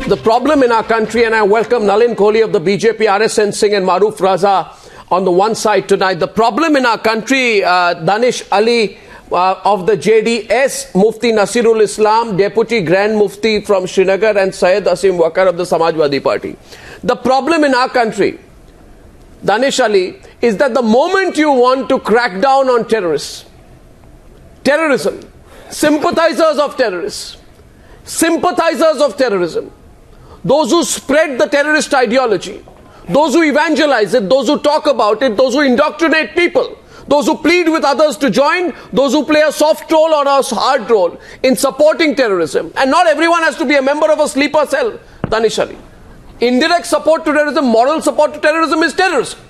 The problem in our country, and I welcome Nalin Kohli of the BJP, RSN Singh and Maruf Raza on the one side tonight. The problem in our country, Danish Ali of the JDS, Mufti Nasirul Islam, Deputy Grand Mufti from Srinagar, and Syed Asim Wakar of the Samajwadi Party. The problem in our country, Danish Ali, is that the moment you want to crack down on terrorists, terrorism, sympathizers of terrorism, those who spread the terrorist ideology, those who evangelize it, those who talk about it, those who indoctrinate people, those who plead with others to join, those who play a soft role or a hard role in supporting terrorism. And not everyone has to be a member of a sleeper cell, Danish Ali. Indirect support to terrorism, moral support to terrorism is terrorism.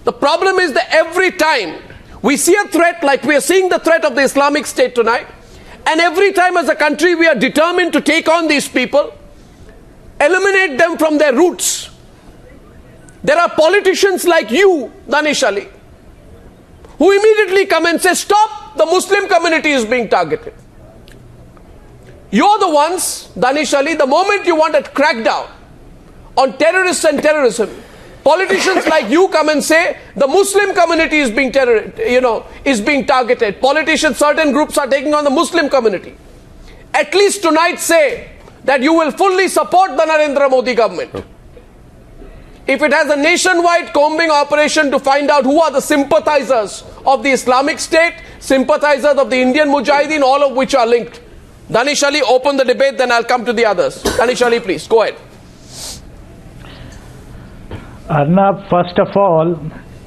The problem is that every time we see a threat, like we are seeing the threat of the Islamic State tonight, and every time as a country we are determined to take on these people, eliminate them from their roots. There are politicians like you, Danish Ali, who immediately come and say, stop, the Muslim community is being targeted. You're the ones, Danish Ali, the moment you want a crackdown on terrorists and terrorism, politicians like you come and say the Muslim community is being targeted. Politicians, certain groups are taking on the Muslim community. At least tonight say that you will fully support the Narendra Modi government. If it has a nationwide combing operation to find out who are the sympathizers of the Islamic State, sympathizers of the Indian Mujahideen, all of which are linked. Danish Ali, open the debate, then I'll come to the others. Danish Ali, please, go ahead. Arnab, first of all,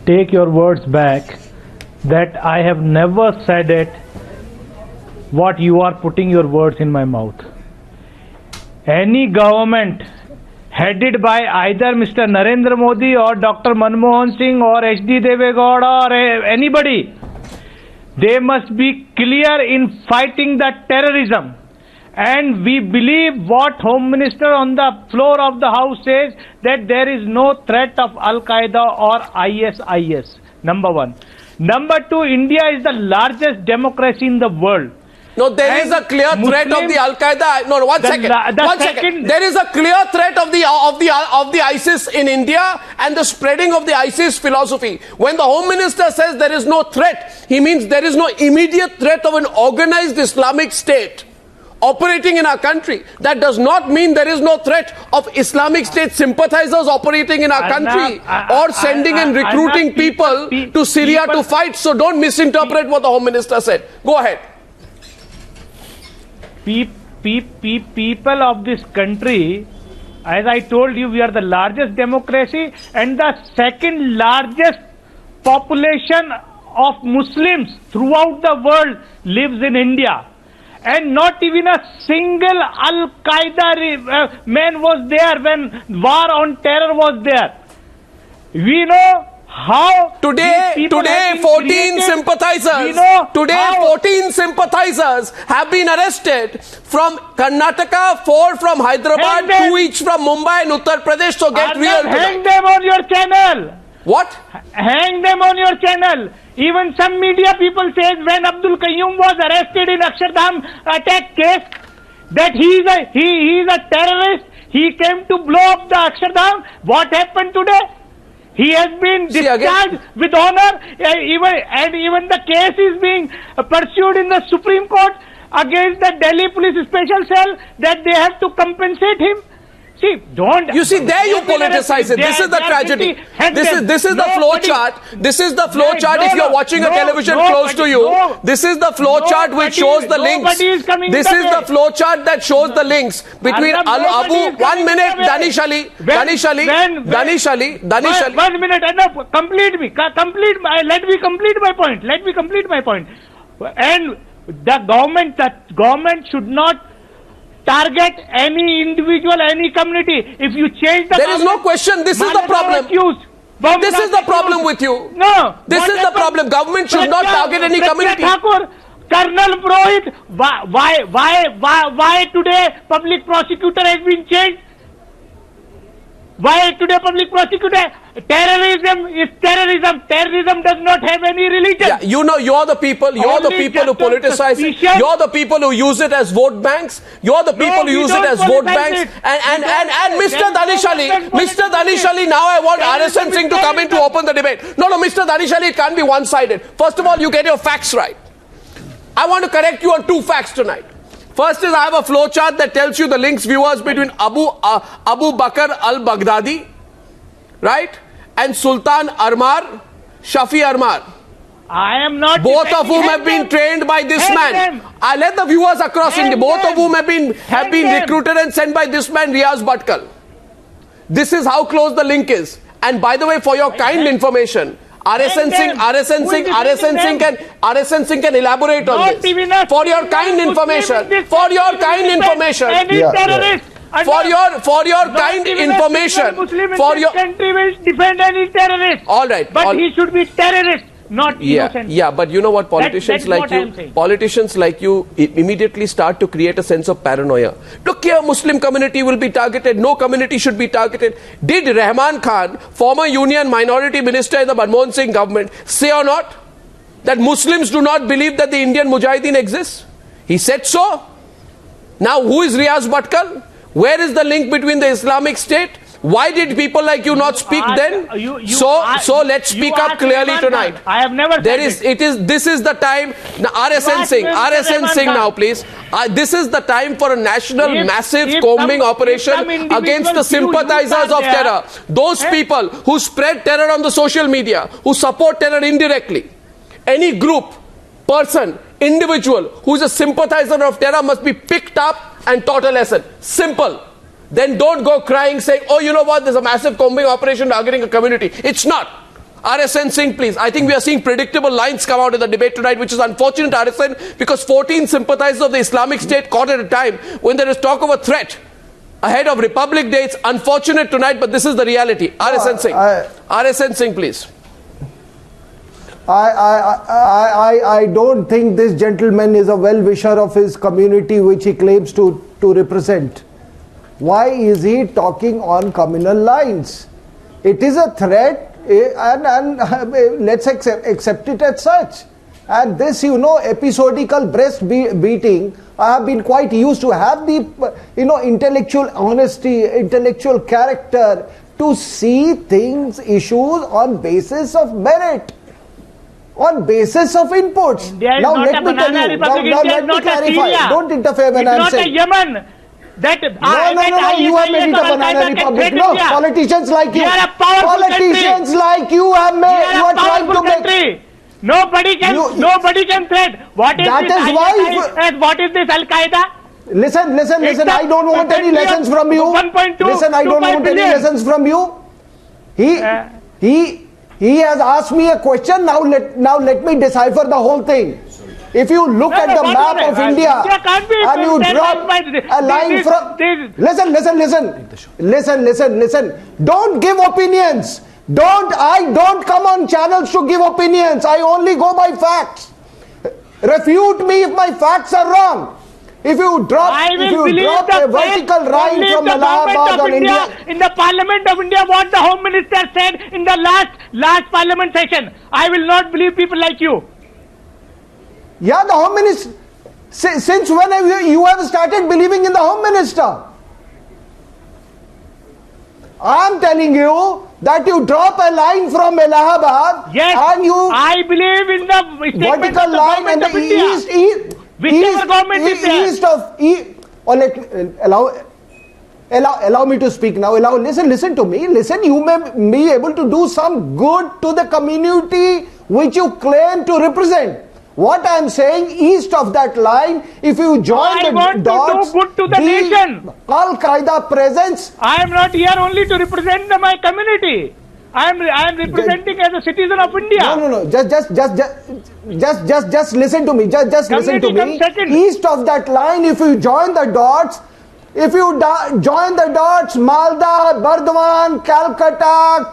take your words back that I have never said it, what you are putting your words in my mouth. Any government headed by either Mr. Narendra Modi or Dr. Manmohan Singh or H.D. Deve Gowda or anybody, they must be clear in fighting the terrorism. And we believe what Home Minister on the floor of the House says, that there is no threat of Al-Qaeda or ISIS, number one. Number two, India is the largest democracy in the world. No, there is a clear threat of the Al-Qaeda. No, one second. There is a clear threat of the ISIS in India and the spreading of the ISIS philosophy. When the Home Minister says there is no threat, he means there is no immediate threat of an organized Islamic State operating in our country. That does not mean there is no threat of Islamic State sympathizers operating in our country or sending and recruiting people to Syria to fight. So don't misinterpret what the Home Minister said. Go ahead. People of this country, as I told you, we are the largest democracy and the second largest population of Muslims throughout the world lives in India. And not even a single Al-Qaeda man was there when war on terror was there. We know how today 14 sympathizers have been arrested from Karnataka, 4 from Hyderabad, 2 each from Mumbai and Uttar Pradesh. So get real. Hang them on your channel. What? Hang them on your channel. Even some media people say when Abdul Qayyum was arrested in Akshardham attack case, that he is a terrorist. He came to blow up the Akshardham. What happened today? He has been discharged with honor. Even the case is being pursued in the Supreme Court against the Delhi Police Special Cell that they have to compensate him. See, don't. You see, there you politicize it. This is the tragedy. This is the flow chart. This is the flow chart. If you're watching a television close to you, this is the flow chart which shows the links. This is the flow chart that shows the links between Abu. 1 minute, Danish Ali. 1 minute. No, complete me. Let me complete my point. And the government should not target any individual, any community. If you change the there is no question. This is the problem. This is the problem with you. No. This is the problem. Government should not target any community. Colonel Purohit, why today public prosecutor has been changed? Why today public prosecutor? Terrorism is terrorism. Terrorism does not have any religion. Yeah, you know, you're the people who politicize it. You're the people who use it as vote banks. You're the people who use it as vote banks. And Mr. Danish Ali, now I want RSN Singh to come in to open the debate. No, Mr. Danish Ali, it can't be one-sided. First of all, you get your facts right. I want to correct you on two facts tonight. First is I have a flowchart that tells you the links, viewers, between Abu Bakr al-Baghdadi, right, and Sultan Armar, Shafi Armar. I am not. Both of whom have been trained by this man. I let the viewers across India. Both of whom have been recruited and sent by this man, Riaz Bhatkal. This is how close the link is. And by the way, for your kind information, RSN Singh can elaborate on this. For your kind information. For your kind information. For your kind information. For your country will defend any terrorist. All right. But he should be terrorist, not innocent. Yeah, but you know what? Politicians like you immediately start to create a sense of paranoia. Look here, Muslim community will be targeted. No community should be targeted. Did Rahman Khan, former Union Minority Minister in the Manmohan Singh government, say or not that Muslims do not believe that the Indian Mujahideen exists? He said so. Now, who is Riaz Bhatkal? Where is the link between the Islamic State? Why did people like you not speak then? So let's speak up clearly tonight. I have never This is the time. Now, RSN Singh now, please. This is the time for a national massive combing operation against the sympathizers of terror. Those people who spread terror on the social media, who support terror indirectly. Any group, person, individual who is a sympathizer of terror must be picked up and taught a lesson. Simple. Then don't go crying saying, oh, you know what, there's a massive combing operation targeting a community. It's not. RSN Singh, please. I think we are seeing predictable lines come out in the debate tonight, which is unfortunate, RSN, because 14 sympathizers of the Islamic State caught at a time when there is talk of a threat ahead of Republic Day. It's unfortunate tonight, but this is the reality. RSN Singh. RSN Singh, please. I don't think this gentleman is a well-wisher of his community which he claims to represent. Why is he talking on communal lines? It is a threat and let's accept it as such. And this, episodical breast beating, I have been quite used to have the, intellectual honesty, intellectual character to see things, issues on basis of merit. On basis of inputs. Now let me tell you. Now let me clarify. Don't interfere when I'm saying. It's not a Yemen. No, you have made it a banana republic. No, politicians like you. Politicians like you have made. You are trying to make. Nobody can threat. What is this Al-Qaeda? Listen. I don't want any lessons from you. Listen, I don't want any lessons from you. He has asked me a question. Now let me decipher the whole thing. If you look at the map of India and you drop a line from... Listen. Don't give opinions. I don't come on channels to give opinions. I only go by facts. Refute me if my facts are wrong. If you drop a vertical line from Allahabad on India... In the Parliament of India, what the Home Minister said in the last Parliament session, I will not believe people like you. Yeah, the Home Minister. Since when you have started believing in the Home Minister? I am telling you that you drop a line from Allahabad and you... I believe in the vertical line and the allow me to speak now. Listen to me. Listen, you may be able to do some good to the community which you claim to represent. What I am saying, east of that line, if you join the dots, to do good to the nation. Al-Qaeda presence. I am not here only to represent my community. I am representing as a citizen of India. No. Just listen to me. Just listen to me. East of that line, if you join the dots, Malda, Burdwan, Calcutta,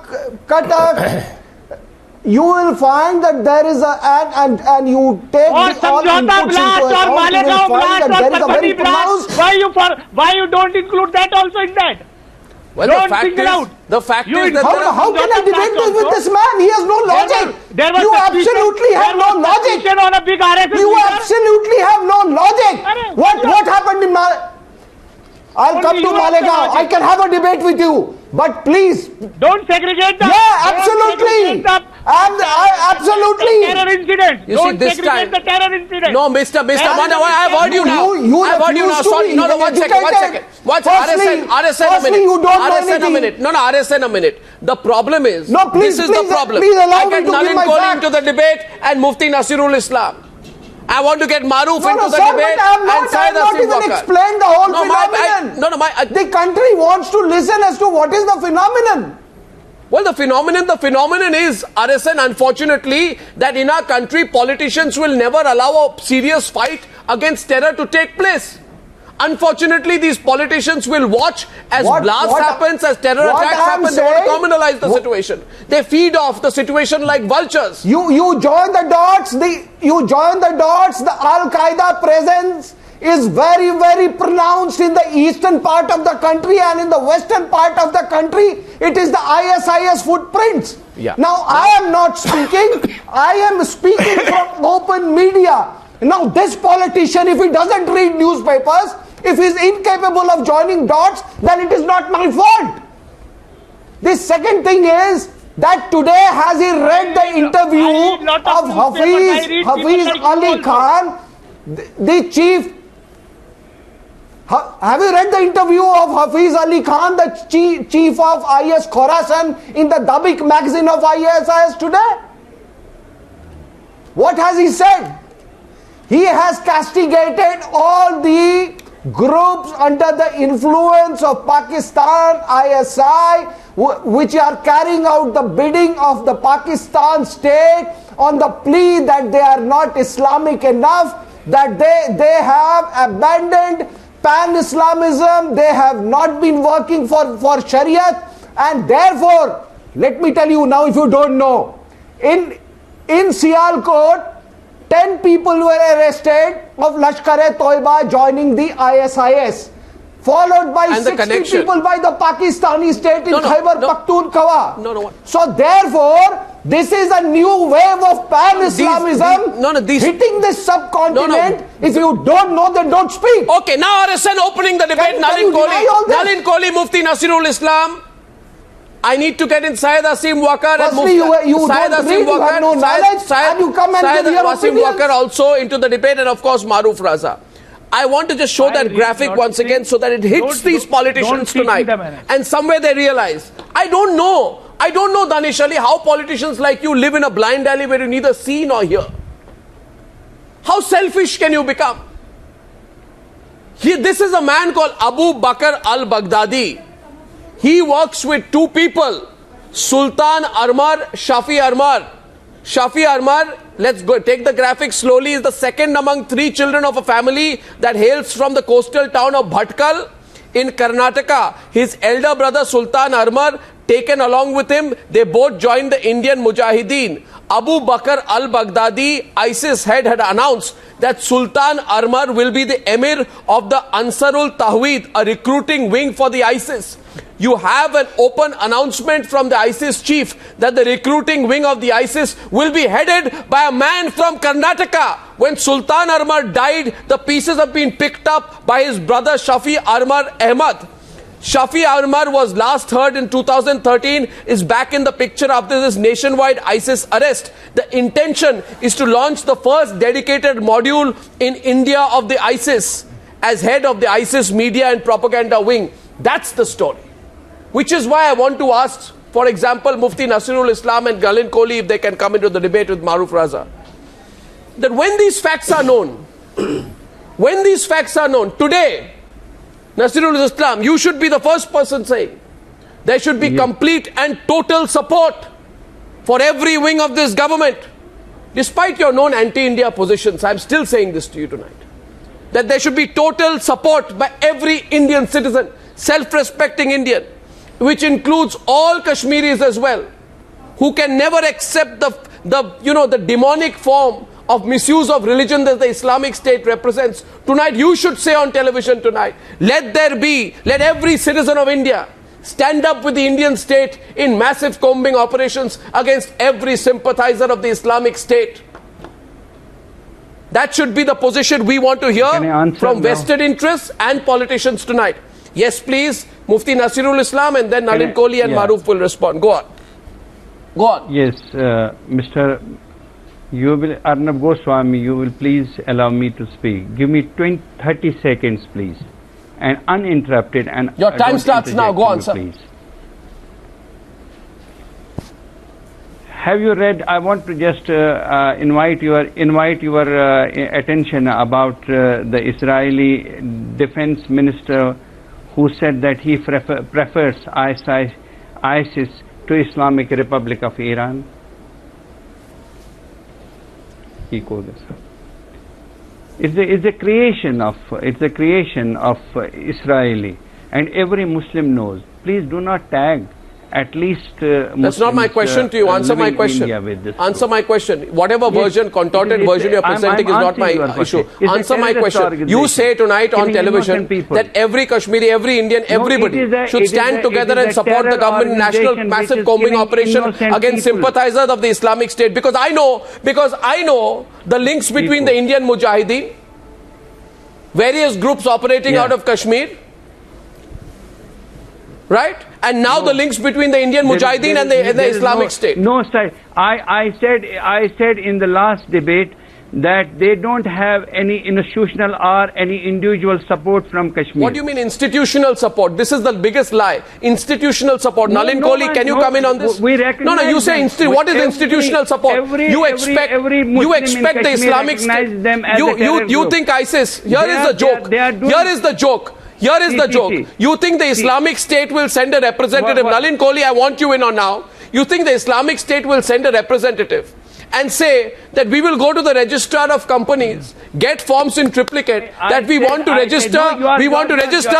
Cuttack, you will find that there is and you take all inputs into account, you will find that there is a very pronounced... Why you don't include that also in that? Well, Don't single out. The fact You is that How can I debate with this man? He has no logic. There was You suspicion- absolutely have no there was logic. suspicion on a big RSS You leader. absolutely have no logic. What happened in I'll come Only to you have the Malegaon. logic. I can have a debate with you. But please, Don't segregate the. yeah, don't absolutely. segregate the- Absolutely. The terror incident. You see, Don't this segregate time- the terror incident. No, Mr. Manda, I've heard you now. You I've heard you now. refuse to Sorry. be No, one second. educated. One Firstly, second. RSN a firstly, minute. you don't know RSN a anything. minute. No, RSN a minute. The problem is, No, please, this is please, the problem. please allow I me get to give Nalin my Kohli fact. into the debate and Mufti Nasirul Islam. I want to get Maruf No, into no, the sir, debate but I have and not Syed even Asim Wakar. explained the whole No, phenomenon. The country wants to listen as to what is the phenomenon. Well, the phenomenon is, RSN, unfortunately, that in our country, politicians will never allow a serious fight against terror to take place. Unfortunately, these politicians will watch as blast happens, as terror attacks happen. They want to communalize the situation. They feed off the situation like vultures. You join the dots. The Al Qaeda presence is very, very pronounced in the eastern part of the country, and in the western part of the country, it is the ISIS footprints. Yeah. Now, I am not speaking. I am speaking from open media. Now, this politician, if he doesn't read newspapers, if he is incapable of joining dots, then it is not my fault. The second thing is that today, has he read the interview of Hafiz Ali Khan, the chief? Have you read the interview of Hafiz Ali Khan, the chief of IS Khorasan, in the Dabik magazine of ISIS today? What has he said? He has castigated all the groups under the influence of Pakistan, ISI, which are carrying out the bidding of the Pakistan state on the plea that they are not Islamic enough, that they have abandoned pan-Islamism, they have not been working for Shariat, and therefore, let me tell you now if you don't know, in Sialkot, 10 people were arrested of Lashkar-e-Toiba joining the ISIS, followed by 60 people by the Pakistani state in Khyber Pakhtunkhwa. So therefore, this is a new wave of pan-Islamism hitting this subcontinent. If you don't know, then don't speak. Okay, now RSN opening the debate. Nalin Kohli, Mufti Nasirul Islam. I need to get in Syed Asim Wakar and Mufti Syed Asim Wakar, no knowledge, and you come and Syed give your Asim opinions. Wakar also into the debate, and of course Maruf Raza. I want to just show that graphic once again so that it hits these politicians tonight. And somewhere they realize, I don't know, Danish Ali, how politicians like you live in a blind alley where you neither see nor hear. How selfish can you become? This is a man called Abu Bakr al-Baghdadi. He works with two people, Sultan Armar, Shafi Armar. Shafi Armar, let's go take the graphic slowly, is the second among 3 children of a family that hails from the coastal town of Bhatkal in Karnataka. His elder brother Sultan Armar, taken along with him, they both joined the Indian Mujahideen. Abu Bakr al-Baghdadi, ISIS head, had announced that Sultan Armar will be the emir of the Ansarul Tawhid, a recruiting wing for the ISIS. You have an open announcement from the ISIS chief that the recruiting wing of the ISIS will be headed by a man from Karnataka. When Sultan Armar died, the pieces have been picked up by his brother Shafi Armar Ahmad. Shafi Armar was last heard in 2013, is back in the picture after this nationwide ISIS arrest. The intention is to launch the first dedicated module in India of the ISIS as head of the ISIS media and propaganda wing. That's the story. Which is why I want to ask, for example, Mufti Nasirul Islam and Nalin Kohli, if they can come into the debate with Maruf Raza, that when these facts are known, today, Nasirul Islam, you should be the first person saying there should be complete and total support for every wing of this government. Despite your known anti-India positions, I'm still saying this to you tonight, that there should be total support by every Indian citizen, self-respecting Indian, which includes all Kashmiris as well, who can never accept the demonic form of misuse of religion that the Islamic State represents. Tonight, you should say on television tonight, let every citizen of India stand up with the Indian state in massive combing operations against every sympathizer of the Islamic State. That should be the position we want to hear from vested interests and politicians tonight. Yes, please, Mufti Nasirul Islam, and then Nalin Kohli and Maruf will respond. Go on. Go on. Yes, Mr. Arnab Goswami, you will please allow me to speak. Give me 30 seconds, please. And uninterrupted. And your time starts now. Go on, sir. Please. Have you read? I want to just invite your attention about the Israeli defense minister who said that he prefers ISIS to Islamic Republic of Iran. It's a creation of Israeli, and every Muslim knows. Please do not tag at least Muslims. That's not my question to you. Answer my question. Answer my question. Whatever version, contorted version you are presenting is not my issue. Answer my question. You say tonight on television that every Kashmiri, every Indian, everybody should stand together and support the government in national massive combing operation against sympathizers of the Islamic State. Because I know the links between the Indian Mujahideen, various groups operating out of Kashmir, right? And now the links between the Indian Mujahideen and the Islamic State. No, sir. I said in the last debate that they don't have any institutional or any individual support from Kashmir. What do you mean institutional support? This is the biggest lie. Institutional support. Nalin Kohli, can you come in on this? We recognize you say what is institutional support? You expect the Islamic State. You think ISIS? Here is the joke. Here is the joke. Here is the joke. You think the Islamic State will send a representative? Nalin Kohli, I want you in on now. You think the Islamic State will send a representative and say that we will go to the registrar of companies, get forms in triplicate that we want to register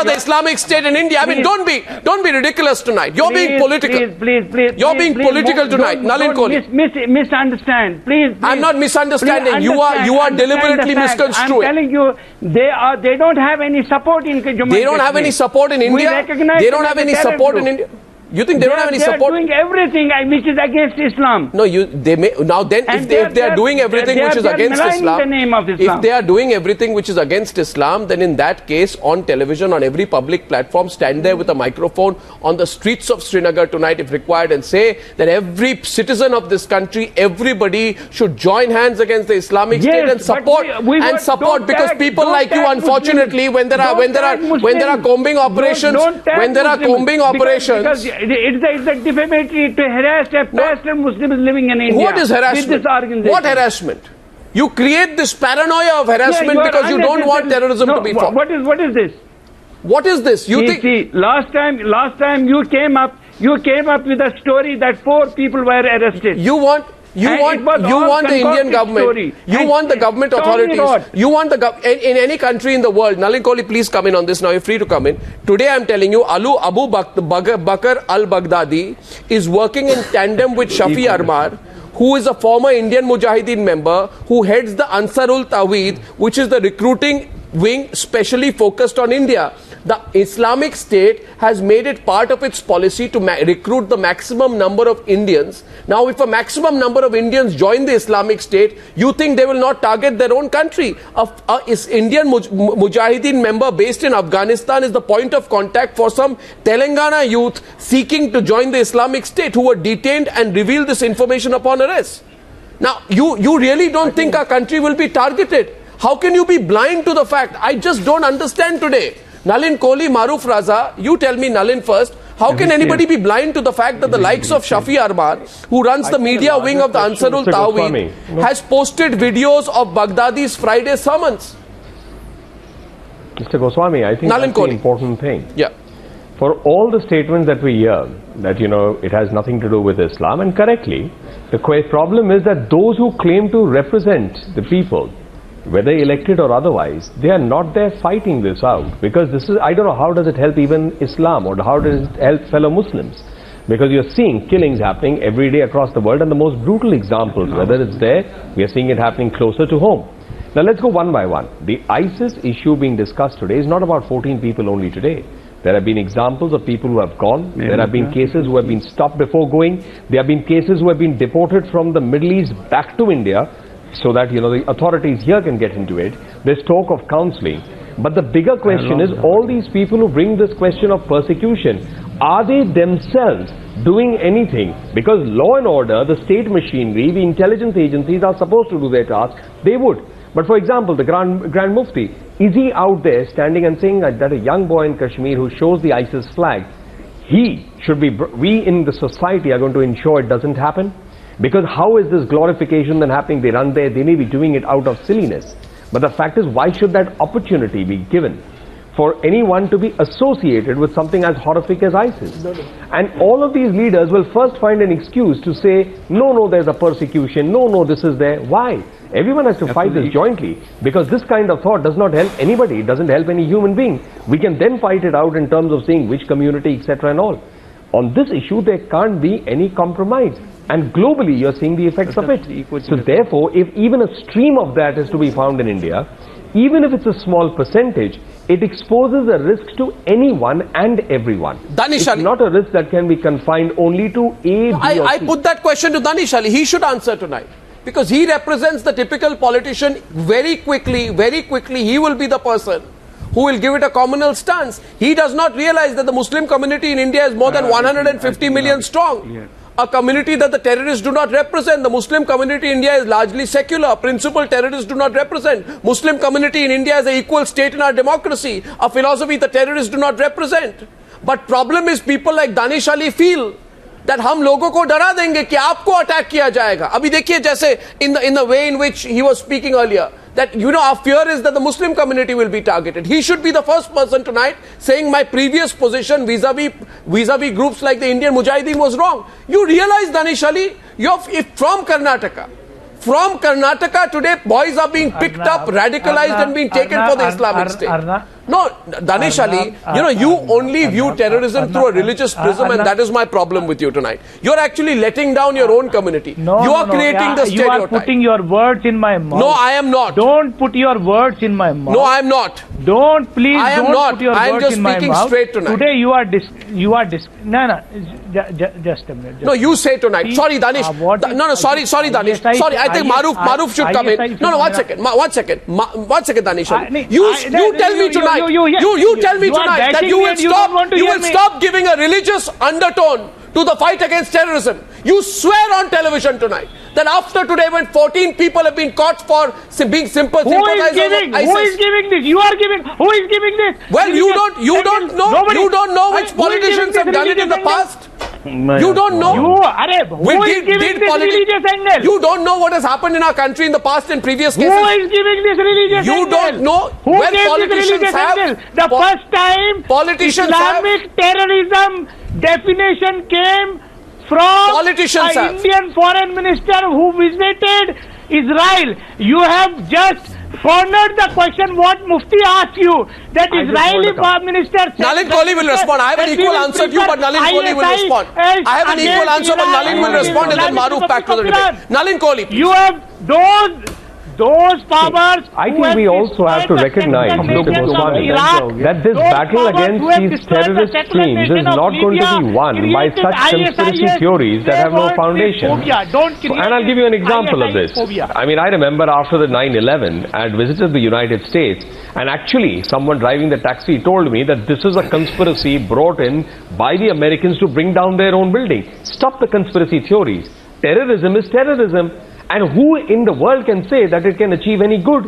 the Islamic State in India? I mean, don't be ridiculous tonight. You're being political. Please. You're being political tonight, Nalin Kohli. Misunderstand, please. I'm not misunderstanding. You are deliberately misconstruing. I'm telling you, they don't have any support in Jammu. They don't have any support in India. They don't have any support in India. You think they don't have any support? They are doing everything which is against Islam. No, they may now. Then, if they are doing everything which is against Islam, the name of Islam, if they are doing everything which is against Islam, then in that case, on television, on every public platform, stand there with a microphone on the streets of Srinagar tonight, if required, and say that every citizen of this country, every should join hands against the Islamic State and support because people like you, unfortunately, when there are combing operations, it's a defamatory to harass a pastor Muslims living in India. What is harassment? What harassment? You create this paranoia of harassment because you don't want terrorism to be fought. What is this? What is this? See, last time you came up with a story that 4 people were arrested. You want the Indian government. You want the government authorities. You want in any country in the world. Nalin Kohli, please come in on this now. You're free to come in. Today I'm telling you, Abu Bakr al-Baghdadi is working in tandem with Shafi Armar, who is a former Indian Mujahideen member, who heads the Ansarul Tawheed, which is the recruiting wing specially focused on India. The Islamic State has made it part of its policy to recruit the maximum number of Indians. Now, if a maximum number of Indians join the Islamic State, you think they will not target their own country? Is Indian Mujahideen member based in Afghanistan is the point of contact for some Telangana youth seeking to join the Islamic State who were detained and revealed this information upon arrest. Now, you really don't think our country will be targeted? How can you be blind to the fact? I just don't understand today. Nalin Kohli, Maruf Raza, you tell me, Nalin, first. How can anybody be blind to the fact that the likes of Shafi Armar, who runs the media wing of the Ansarul Tawheed, has posted videos of Baghdadi's Friday summons? Mr. Goswami, I think that's the important thing. Yeah. For all the statements that we hear, that, it has nothing to do with Islam, and correctly, the problem is that those who claim to represent the people, whether elected or otherwise, they are not there fighting this out, because I don't know how does it help even Islam, or how does it help fellow Muslims, because you're seeing killings happening every day across the world, and the most brutal examples, whether it's there, we are seeing it happening closer to home. Now let's go one by one. The ISIS issue being discussed today is not about 14 people only today. There have been examples of people who have gone. There have been cases who have been stopped before going. There have been cases who have been deported from the Middle East back to India so that, you know, the authorities here can get into it. There's talk of counseling. But the bigger question is, all these people who bring this question of persecution, are they themselves doing anything? Because law and order, the state machinery, the intelligence agencies are supposed to do their task. They would. But for example, the Grand Mufti, is he out there standing and saying that a young boy in Kashmir who shows the ISIS flag, he should be, we in the society are going to ensure it doesn't happen? Because how is this glorification then happening? They run there, they may be doing it out of silliness. But the fact is, why should that opportunity be given for anyone to be associated with something as horrific as ISIS? And all of these leaders will first find an excuse to say, no, there's a persecution, no, this is there. Why? Everyone has to fight this jointly, because this kind of thought does not help anybody, it doesn't help any human being. We can then fight it out in terms of saying which community, etc. and all. On this issue, there can't be any compromise. And globally, you're seeing the effects of it. So therefore, if even a stream of that is to be found in India, even if it's a small percentage, it exposes a risk to anyone and everyone. Danish Ali. It's not a risk that can be confined only to A, B or C. I put that question to Danish Ali. He should answer tonight. Because he represents the typical politician. Very quickly, he will be the person who will give it a communal stance. He does not realize that the Muslim community in India is more than 150 million strong. Yeah. A community that the terrorists do not represent. The Muslim community in India is largely secular. Principal terrorists do not represent. Muslim community in India is an equal state in our democracy. A philosophy the terrorists do not represent. But problem is, people like Danish Ali feel that हम लोगों को डरा देंगे कि आपको attack किया जाएगा. अभी देखिए जैसे in the way in which he was speaking earlier, that, you know, our fear is that the Muslim community will be targeted. He should be the first person tonight saying my previous position vis-a-vis groups like the Indian Mujahideen was wrong. You realize, Danish Ali, you're from Karnataka. From Karnataka today, boys are being picked up, radicalized and being taken for the Islamic State. No, Danish Ali, you know, you only view terrorism through a religious prism, and that is my problem with you tonight. You're actually letting down your own community. You are creating the stereotype. You are putting your words in my mouth. No, I am not. Don't put your words in my mouth. No, I am not. Don't, please, I am don't not. put your I am words just in my speaking mouth. Straight tonight. Today no, just a minute. No, you say tonight. Sorry, Danish. Sorry, Danish. Sorry, I think Maruf should come in. No, one second, Danish. You tell me tonight. You tell me tonight that you will stop giving a religious undertone to the fight against terrorism. You swear on television tonight that after today, when 14 people have been caught for being sympathizers of ISIS. Who is giving this? You are giving. Who is giving this? Well, you don't know which politicians have done it in the past. You don't know. Who is giving this religious angle? You don't know what has happened in our country in the past in previous cases. Who is giving this religious angle? You don't know. Who gave this religious angle? The first time Islamic terrorism definition came from an Indian foreign minister who visited Israel. You have just cornered the question what Mufti asked you, that Israeli minister said. Nalin Kohli will respond. I have an equal answer to you, but Nalin Kohli will respond. I have an equal answer, but Nalin will respond, and then Maruf back to the debate. Nalin Kohli. You have those powers. I think we also have to recognize, Mr. Goswami, that this battle against these terrorist streams is not going to be won by such conspiracy theories that have no foundation. And I'll give you an example of this. I mean, I remember after the 9/11, I had visited the United States, and actually someone driving the taxi told me that this is a conspiracy brought in by the Americans to bring down their own building. Stop the conspiracy theories. Terrorism is terrorism. And who in the world can say that it can achieve any good?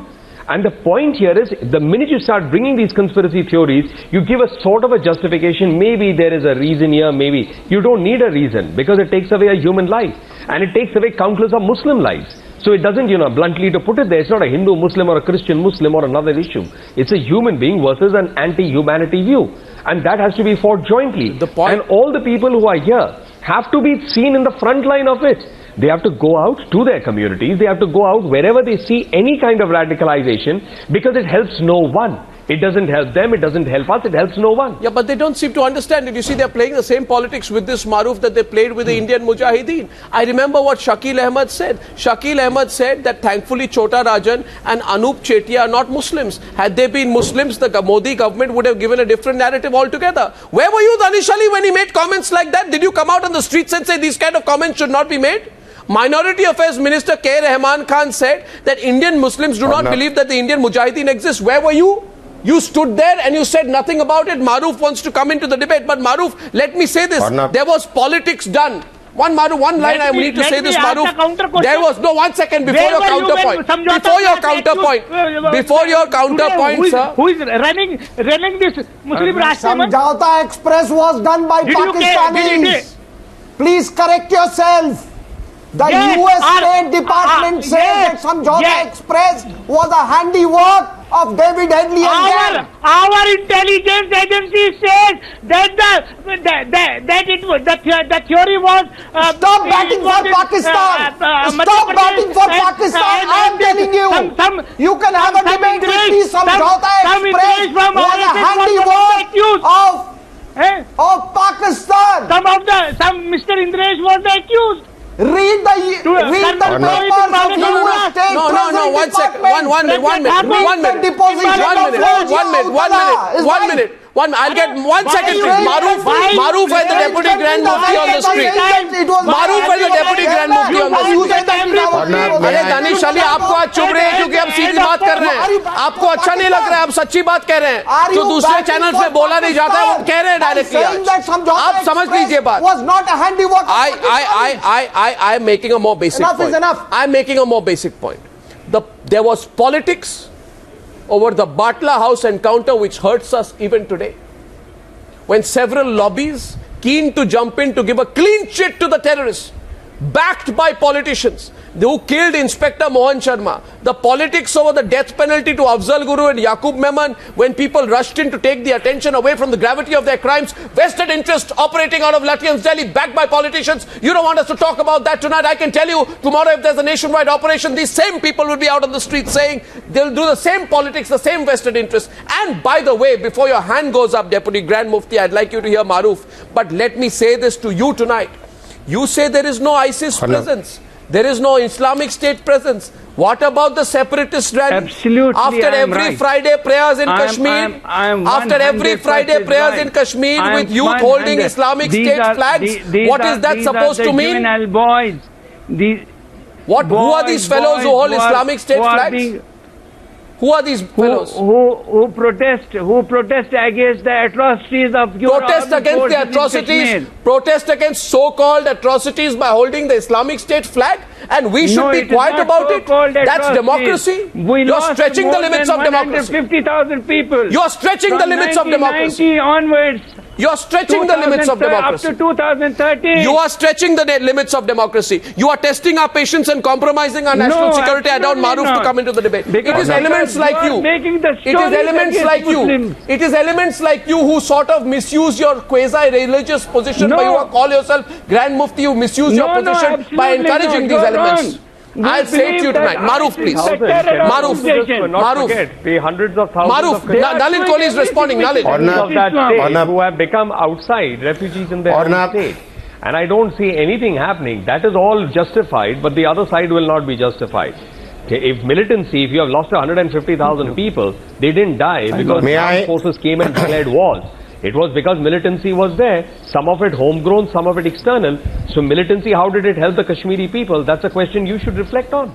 And the point here is, the minute you start bringing these conspiracy theories, you give a sort of a justification. Maybe there is a reason here, maybe. You don't need a reason, because it takes away a human life. And it takes away countless of Muslim lives. So it doesn't, bluntly to put it there, it's not a Hindu Muslim or a Christian Muslim or another issue. It's a human being versus an anti-humanity view. And that has to be fought jointly. And all the people who are here have to be seen in the front line of it. They have to go out to their communities. They have to go out wherever they see any kind of radicalization, because it helps no one. It doesn't help them, it doesn't help us, it helps no one. Yeah, but they don't seem to understand it. You see, they're playing the same politics with this Maruf that they played with the Indian Mujahideen. I remember what Shakil Ahmed said. Shakil Ahmed said that thankfully Chota Rajan and Anup Chetia are not Muslims. Had they been Muslims, the Modi government would have given a different narrative altogether. Where were you, Danish Ali, when he made comments like that? Did you come out on the streets and say these kind of comments should not be made? Minority Affairs Minister K. Rahman Khan said that Indian Muslims do not believe that the Indian Mujahideen exists. Where were you? You stood there and you said nothing about it. Maruf wants to come into the debate. But Maruf, let me say this. There was politics done. One line I need to say this, Maruf. There was, no, 1 second before your counterpoint. Before your counterpoint, sir. Who is running this Muslim Rashtra? Samjhauta Express was done by Pakistanis. Please correct yourself. The US State Department says that Samjhauta Express was a handiwork of David Headley and gang. Our intelligence agency says that the theory was stop batting for Pakistan. Stop batting for Pakistan. I am telling you. You can have a debate with me. Samjhauta Express was a handiwork of Pakistan. Mr. Indresh was the accused. Read the papers of US State No, 1 second. One minute. I'll get 1 second, please. Maruf and the Deputy Grand Mufti on the street. Maruf and the Deputy Grand Mufti on the street. अरे दानिश अली, आपको आज चुप रहे हैं क्योंकि हम सीधी बात कर रहे हैं. आपको अच्छा नहीं लग रहा है, आप सच्ची बात कह रहे हैं. जो दूसरे चैनल पे बोला नहीं जाता है वो कह रहे हैं डायरेक्टली. आप समझ लीजिए बात. I am making a more basic point. I am making a more basic point. There was politics over the Batla House encounter which hurts us even today. When several lobbies keen to jump in to give a clean chit to the terrorists, backed by politicians who killed Inspector Mohan Sharma, the politics over the death penalty to Afzal Guru and Yaqub Memon, when people rushed in to take the attention away from the gravity of their crimes, vested interest operating out of Lutyens Delhi, backed by politicians. You don't want us to talk about that tonight. I can tell you, tomorrow if there's a nationwide operation, these same people will be out on the street saying they'll do the same politics, the same vested interest. And by the way, before your hand goes up, Deputy Grand Mufti, I'd like you to hear Maruf, but let me say this to you tonight. You say there is no ISIS presence. There is no Islamic State presence. What about the separatist rally? Absolutely, after every Friday prayers in Kashmir, after every Friday prayers in Kashmir with youth holding Islamic State flags, what is that supposed to mean? Boys. Who are these fellows who hold Islamic State flags? Who are these fellows? Who protest against the atrocities of your protest against the atrocities, protest against so-called atrocities by holding the Islamic State flag, and we should be quiet about it? That's democracy. You're stretching the limits of democracy. 50,000 people. You're stretching the limits of democracy. Onwards. You are stretching the limits of democracy. Up to 2013. You are stretching the limits of democracy. You are testing our patience and compromising our national security. I don't Maruf to come into the debate. It is elements like you. It is elements like you. It is elements like you who sort of misuse your quasi-religious position by you call yourself Grand Mufti. You misuse your position by encouraging these elements. I'll say it to you tonight. Maruf, please. Maruf. The hundreds of thousands of Nalin Kohli is responding. Nalin. Of that state who have become outside refugees in their own state. And I don't see anything happening. That is all justified, but the other side will not be justified. Okay, if militancy, if you have lost 150,000 people, they didn't die because armed forces came and declared wars. It was because militancy was there, some of it homegrown, some of it external. So militancy, how did it help the Kashmiri people? That's a question you should reflect on.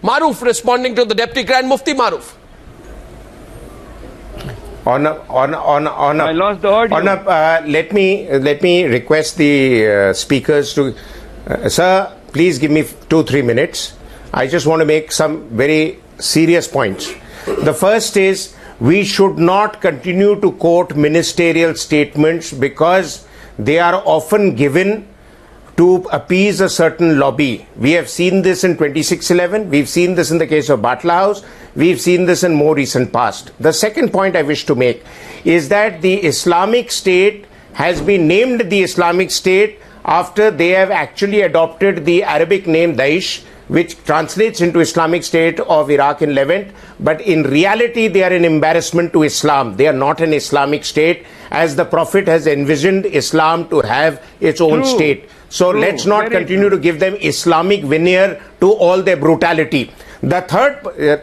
Maruf responding to the Deputy Grand Mufti. Maruf. I lost the audio. Let me request the speakers to, sir, please give me 2-3 minutes. I just want to make some very serious points. The first is, we should not continue to quote ministerial statements because they are often given to appease a certain lobby. We have seen this in 2611. We've seen this in the case of Batla House. We've seen this in more recent past. The second point I wish to make is that the Islamic State has been named the Islamic State after they have actually adopted the Arabic name Daesh. which translates into Islamic State of Iraq and Levant, but in reality they are an embarrassment to Islam. They are not an Islamic state, as the Prophet has envisioned Islam to have its own state. So let's not continue to give them Islamic veneer to all their brutality. The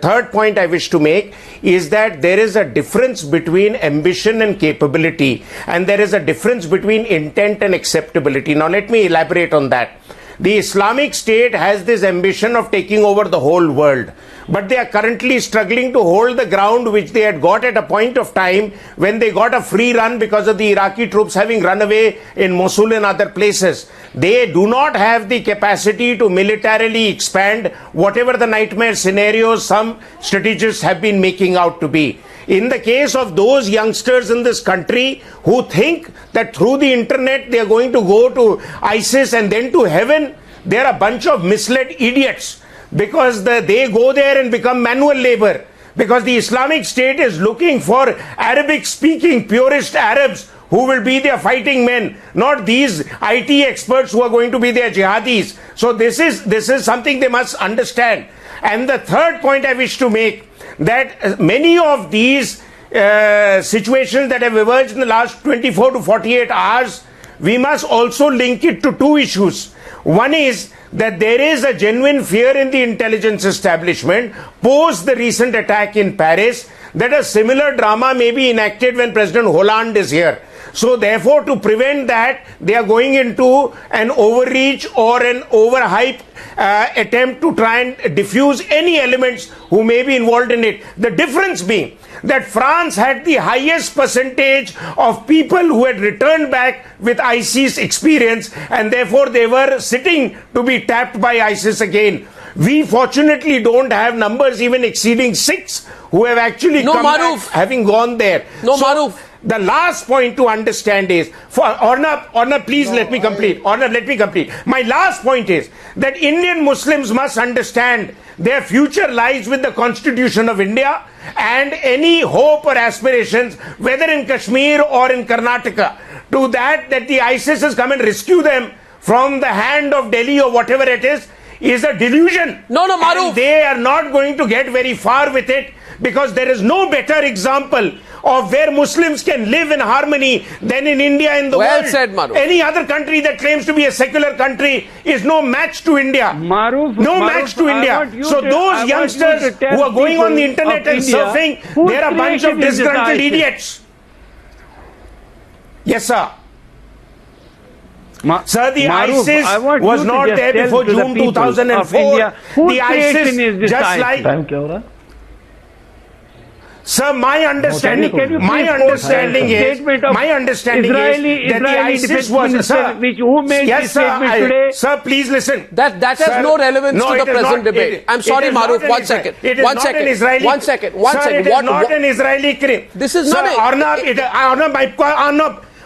third point I wish to make is that there is a difference between ambition and capability, and there is a difference between intent and acceptability. Now let me elaborate on that. The Islamic State has this ambition of taking over the whole world, but they are currently struggling to hold the ground which they had got at a point of time when they got a free run because of the Iraqi troops having run away in Mosul and other places. They do not have the capacity to militarily expand whatever the nightmare scenarios some strategists have been making out to be. In the case of those youngsters in this country who think that through the internet they are going to go to ISIS and then to heaven, they are a bunch of misled idiots, because they go there and become manual labor. Because the Islamic State is looking for Arabic-speaking purist Arabs who will be their fighting men, not these IT experts who are going to be their jihadis. So this is something they must understand. And the third point I wish to make, that many of these situations that have emerged in the last 24 to 48 hours, we must also link it to two issues. One is that there is a genuine fear in the intelligence establishment post the recent attack in Paris that a similar drama may be enacted when President Hollande is here. So therefore, to prevent that, they are going into an overreach or an overhype attempt to try and diffuse any elements who may be involved in it. The difference being that France had the highest percentage of people who had returned back with ISIS experience, and therefore they were sitting to be tapped by ISIS again. We fortunately don't have numbers even exceeding 6 who have actually come back having gone there. Maruf. The last point to understand is, for Orna, please let me complete. Orna, let me complete. My last point is that Indian Muslims must understand their future lies with the Constitution of India, and any hope or aspirations, whether in Kashmir or in Karnataka, to that the ISIS has come and rescue them from the hand of Delhi or whatever it is a delusion. No, Maruf. And they are not going to get very far with it, because there is no better example of where Muslims can live in harmony than in India in the world. Well said, Maruf. Any other country that claims to be a secular country is no match to India. Match to India. So those youngsters who are going on the internet and surfing, they are a bunch of disgruntled idiots. Yes, sir. Sir, the ISIS was not there before June 2004. The ISIS, just like... Sir, my understanding is that the ISIS was, sir, yes, sir, sir, please listen. That has no relevance to the present debate. I'm sorry, Maruf, one second. One second. Sir, it is not an Israeli crime. This is not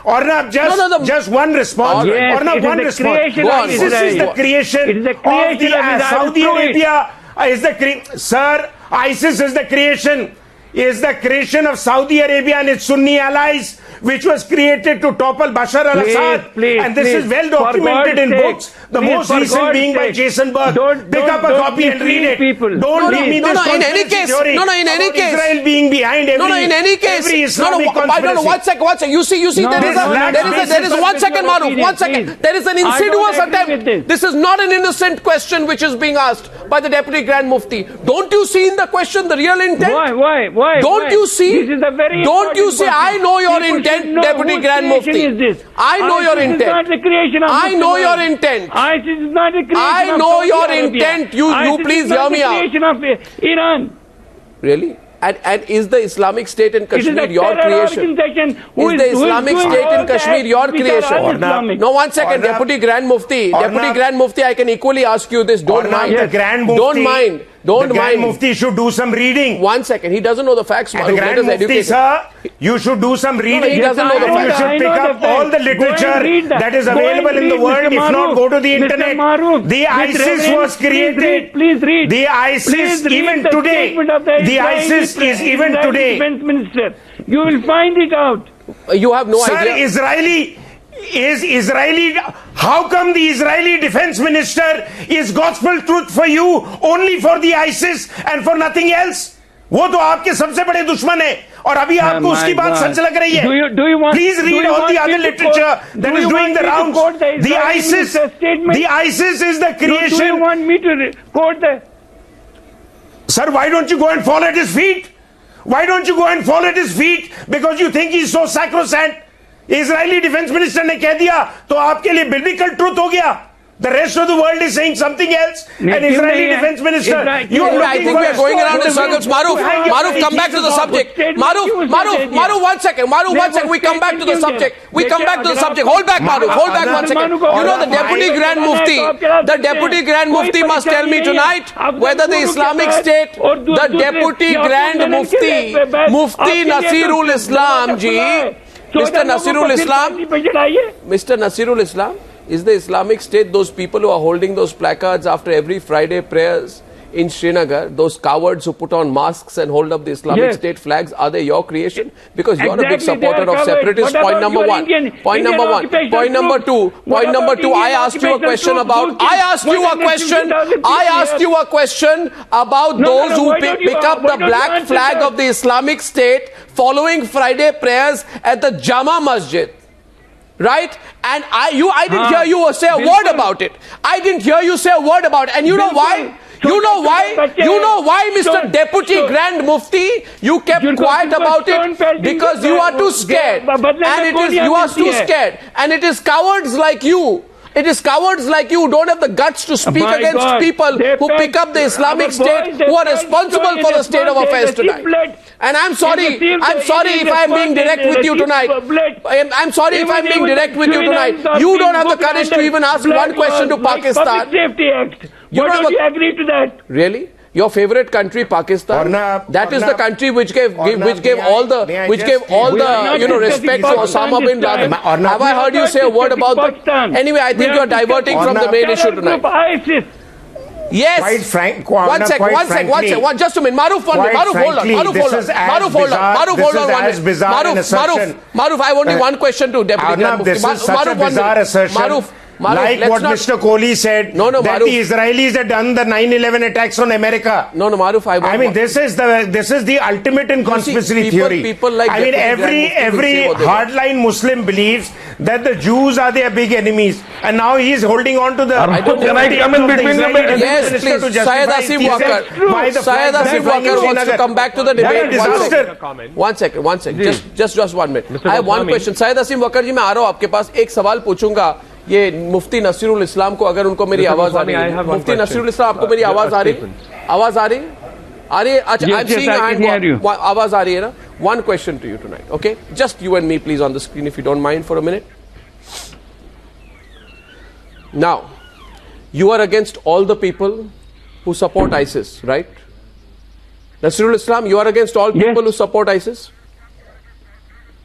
Orna, just one response. Yes, one response. This is the creation of Saudi Arabia. Sir, ISIS is the creation of Saudi Arabia and its Sunni allies, which was created to topple Bashar al-Assad. And this is well documented in books. The most recent being by Jason Burke. Pick up a copy and read it. Don't give me this in any case. Israel being behind every Islamic conspiracy. One second. You see, there is 1 second, Maruf. 1 second. There is an insidious attempt. This is not an innocent question which is being asked by the Deputy Grand Mufti. Don't you see in the question the real intent? Why? Don't you see? This is a very Don't you see? I know your intent, Deputy Grand Mufti. I know your intent. Is not the creation of I know your intent. ISIS is not the creation I of know Saudi your Arabia. intent. You please hear me out. ISIS is not the creation of Iran. Really? And is the Islamic State in Kashmir your creation? Is the Islamic State in Kashmir your creation? No, 1 second, Deputy Grand Mufti. Deputy Grand Mufti, I can equally ask you this. Don't mind. Don't mind. The Grand Mufti should do some reading. 1 second. He doesn't know the facts. The Grand Mufti, sir, you should do some reading. He doesn't know the facts. You should pick up all the literature that is available in the world. If not, go to the internet. The ISIS was created. Please read. The ISIS even today. The ISIS is even today. Defense Minister. You will find it out. You have no idea. Sir, is Israeli, how come the Israeli defense minister is gospel truth for you only for the ISIS and for nothing else? वो तो आपके सबसे बड़े दुश्मन है और अभी आपको उसकी बात सच लग रही है. Please read all the other literature that is doing the rounds. The ISIS is the creation. Do you want me to quote the? Sir, why don't you go and fall at his feet? Why don't you go and fall at his feet? Because you think he's so sacrosanct. Israeli defense minister ने कह दिया तो आपके लिए biblical truth हो गया. The rest of the world is saying something else. And Israeli defense minister, I think we are going around in circles. Maruf, come back to the subject. Maruf, 1 second. Maruf, 1 second. We come back to the subject. Hold back, Maruf. Hold back 1 second. You know the Deputy Grand Mufti must tell me tonight whether the Islamic State, the Deputy Grand Mufti, Mufti Nasirul Islam ji, Mr. Nasirul Islam, is the Islamic State those people who are holding those placards after every Friday prayers in Srinagar, those cowards who put on masks and hold up the Islamic State flags, are they your creation? Because you're a big supporter of separatists, point number one. Point number one. Point number two, I asked you a question about those who pick up the black flag of the Islamic State following Friday prayers at the Jama Masjid. Right? And I didn't hear you say a word about it. I didn't hear you say a word about it. And you know why? You know why, Mr. Deputy Grand Mufti, you kept quiet about it? Because you are too scared. And it is cowards like you. It is cowards like you who don't have the guts to speak against people who pick up the Islamic State, who are responsible for the state of affairs tonight. And I'm sorry if I'm being direct with you tonight. You don't have the courage to even ask one question to Pakistan. You agree to that? Really? Your favorite country, Pakistan, that is the country which gave all the respect to Osama bin Laden. Have I heard you say a word about that? Anyway, I think you are diverting from the main issue tonight. Yes. Quite frank. One second. Just a minute. Maruf, hold on. Maruf, I have only one question to Deputy Grand Mufti. This is such a bizarre assertion. Like what Mr. Kohli said, that the Israelis had done the 9/11 attacks on America. Maruf, this is the ultimate in conspiracy theory. People like every hardline Muslim believes that the Jews are their big enemies, and now he is holding on to the. Can I come in between them? Yes, please. Syed Asim Wakar wants to come back to the debate. One second. Just 1 minute. I have one question. Syed Asim Wakar ji, मैं आ रहा हूँ आपके पास. एक सवाल पूछूंगा. ये मुफ्ती नसीरुल इस्लाम को अगर उनको मेरी आवाज आ रही है, मुफ्ती नसीरुल इस्लाम आपको मेरी आवाज आ रही है? अच्छा, I'm seeing your hand. आवाज आ रही है ना? One question to you tonight, okay? Just you and me, please, on the screen, if you don't mind for a minute. Now, you are against all the people who support ISIS, right? Nasirul Islam, you are against all people who support ISIS?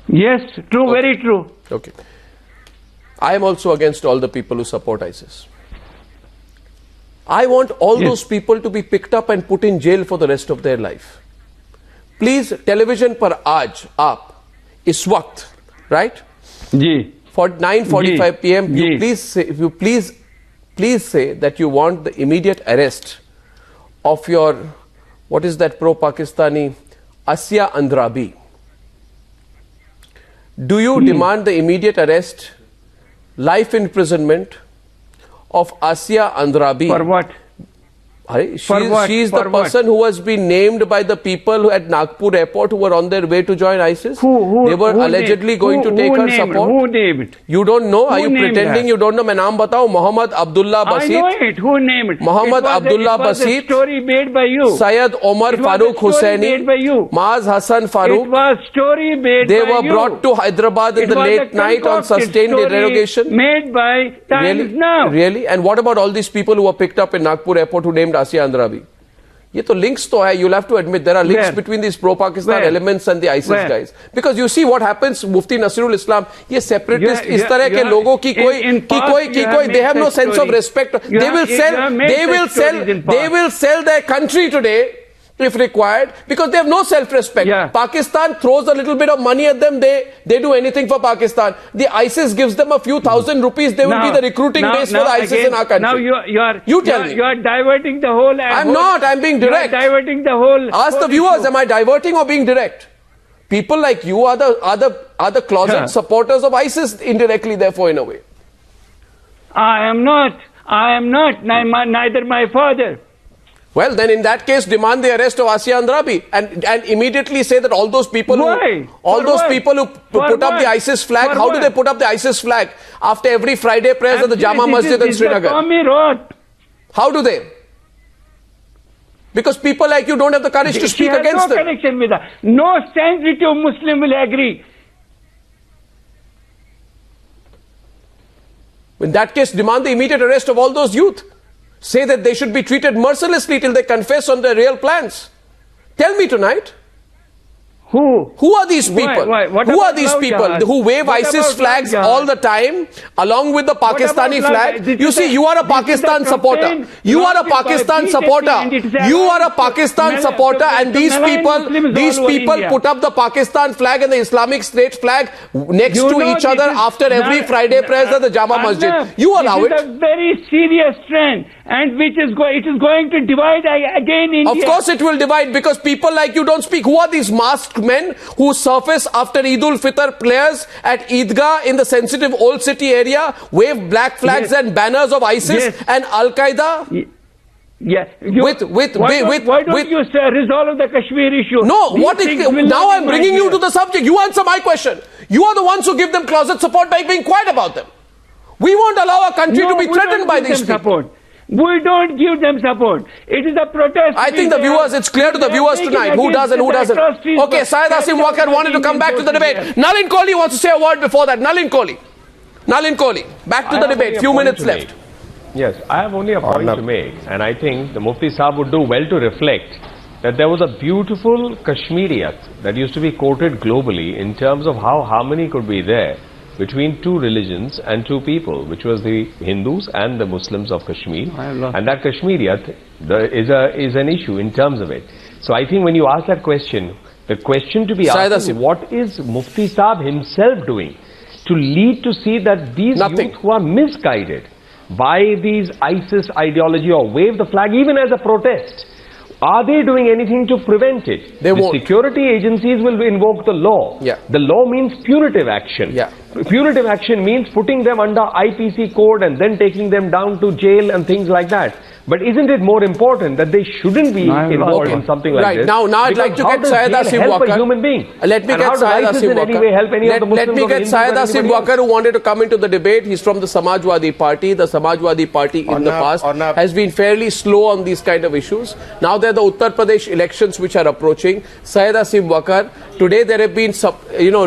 Yes, true, very true. Okay. I am also against all the people who support ISIS. I want all those people to be picked up and put in jail for the rest of their life. Please, television par aaj, aap, is waqt, right? Ji. For 9:45 p.m., you please say that you want the immediate arrest of your, what is that pro-Pakistani, Asya Andrabi. Do you demand the immediate arrest, life imprisonment of Asya Andrabi? For what? She is the person who has been named by the people at Nagpur airport who were on their way to join ISIS. They were allegedly going to take her support. Who named? You don't know? Are you pretending you don't know? मैं नाम बताऊं, Mohammad Abdullah Basit. I know it. Who named it? Mohammad Abdullah Basit. It was a story made by you. Syed Omar Farooq Hussaini. Maaz Hassan Farooq. It was story made by you. They were brought to Hyderabad in the late night on sustained interrogation. Made by Times Now. Really? And what about all these people who were picked up in Nagpur airport who named Asya Andrabi? ये तो links तो है, you'll have to admit there are links between these pro-Pakistan elements and the ISIS guys. Because you see what happens, Mufti Nasirul Islam, ये separatist इस तरह के लोगों की कोई they have no sense of respect. They will sell their country today if required, because they have no self-respect. Yeah. Pakistan throws a little bit of money at them, they do anything for Pakistan. The ISIS gives them a few thousand rupees, they will be the recruiting base for the ISIS again, in our country. Now you tell me. You are diverting the whole. I'm not, I'm being direct. You are diverting the whole. Ask the viewers, issue. am I diverting or being direct? People like you are the closet supporters of ISIS indirectly, therefore, in a way. I am not. Neither my father. Well, then in that case, demand the arrest of Asia Andrabi and immediately say that all those people Why? People who put up the ISIS flag, how do they put up the ISIS flag after every Friday prayers at the Jama Masjid in Srinagar? How do they? Because people like you don't have the courage to speak against them. No connection with that. No sensitive Muslim will agree. In that case, demand the immediate arrest of all those youth. Say that they should be treated mercilessly till they confess on their real plans. Tell me tonight. Who are these people? Who are these people who wave ISIS flags all the time along with the Pakistani flag? You see, you are a Pakistan supporter. You are a Pakistan supporter. You are a Pakistan supporter, and these people put up the Pakistan flag and the Islamic State flag next to each other after every Friday prayers at the Jama Masjid. You allow it. It is a very serious trend, and it is going to divide again India. Of course it will divide, because people like you don't speak. Who are these masked men who surface after Eid ul-Fitr prayers at Eidgah in the sensitive old city area, wave black flags and banners of ISIS and Al-Qaeda? Yeah. Why don't you resolve the Kashmir issue? No, now I'm bringing you to the subject. You answer my question. You are the ones who give them closet support by being quiet about them. We won't allow our country to be threatened by these people. Support. We don't give them support. It is a protest. I think the viewers, it's clear to the viewers tonight who does and who doesn't. Okay, Syed Asim Wakar wanted to come back to the debate. Nalin Kohli wants to say a word before that. Nalin Kohli, back to the debate. Few minutes left. Yes, I have only a point to make, and I think the Mufti Sahib would do well to reflect that there was a beautiful Kashmiriyat that used to be quoted globally in terms of how harmony could be there between two religions and two people, which was the Hindus and the Muslims of Kashmir. And that Kashmiriyat is an issue in terms of it. So I think when you ask that question, the question to be asked is, what is Mufti Sahib himself doing to lead to see that these youth who are misguided by these ISIS ideology or wave the flag even as a protest, are they doing anything to prevent it? The security agencies will invoke the law. The law means punitive action. Punitive action means putting them under IPC code and then taking them down to jail and things like that. But isn't it more important that they shouldn't be involved in something like this? Now I'd like to get Syed Asim Wakar. Human being? Let me get Syed Asim Wakar. Let me get Syed Asim Wakar, who wanted to come into the debate. He's from the Samajwadi Party. The Samajwadi Party in the past has been fairly slow on these kind of issues. Now there are the Uttar Pradesh elections which are approaching. Syed Asim Wakar, today there have been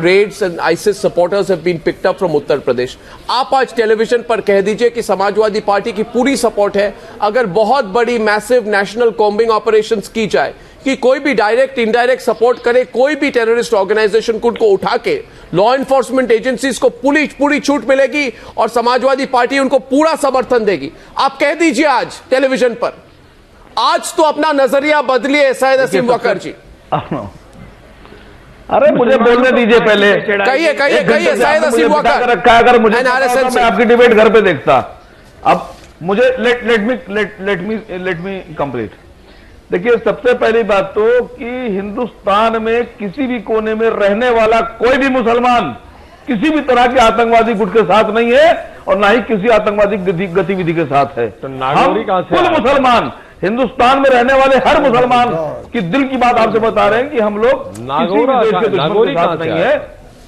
raids and ISIS supporters have been picked up from Uttar Pradesh. आप आज television पर कह दीजिए कि Samajwadi party की पूरी support है, अगर बहुत बड़ी मैसिव नेशनल कॉम्बिंग ऑपरेशंस की जाए, कि कोई भी डायरेक्ट इनडायरेक्ट सपोर्ट करे कोई भी टेररिस्ट ऑर्गेनाइजेशन को उठा के लॉ एनफोर्समेंट एजेंसीज को पूरी छूट मिलेगी और समाजवादी पार्टी उनको पूरा समर्थन देगी. आप कह दीजिए आज टेलीविजन पर. आज तो अपना नजरिया बदलिए सैयद असीम वकर जी. अरे मुझे बोलने दीजिए पहले. कहिए सैयद असीम वकर. अगर मुझे मैं आपकी डिबेट घर पे देखता. अब मुझे लेट मी कंप्लीट. देखिए, सबसे पहली बात तो कि हिंदुस्तान में किसी भी कोने में रहने वाला कोई भी मुसलमान किसी भी तरह के आतंकवादी गुट के साथ नहीं है और ना ही किसी आतंकवादी गतिविधि के साथ है. तो हम कुल मुसलमान, हिंदुस्तान में रहने वाले हर मुसलमान की दिल की बात आपसे बता रहे हैं कि हम लोग किसी भी देश के दुश्मन के साथ नहीं है.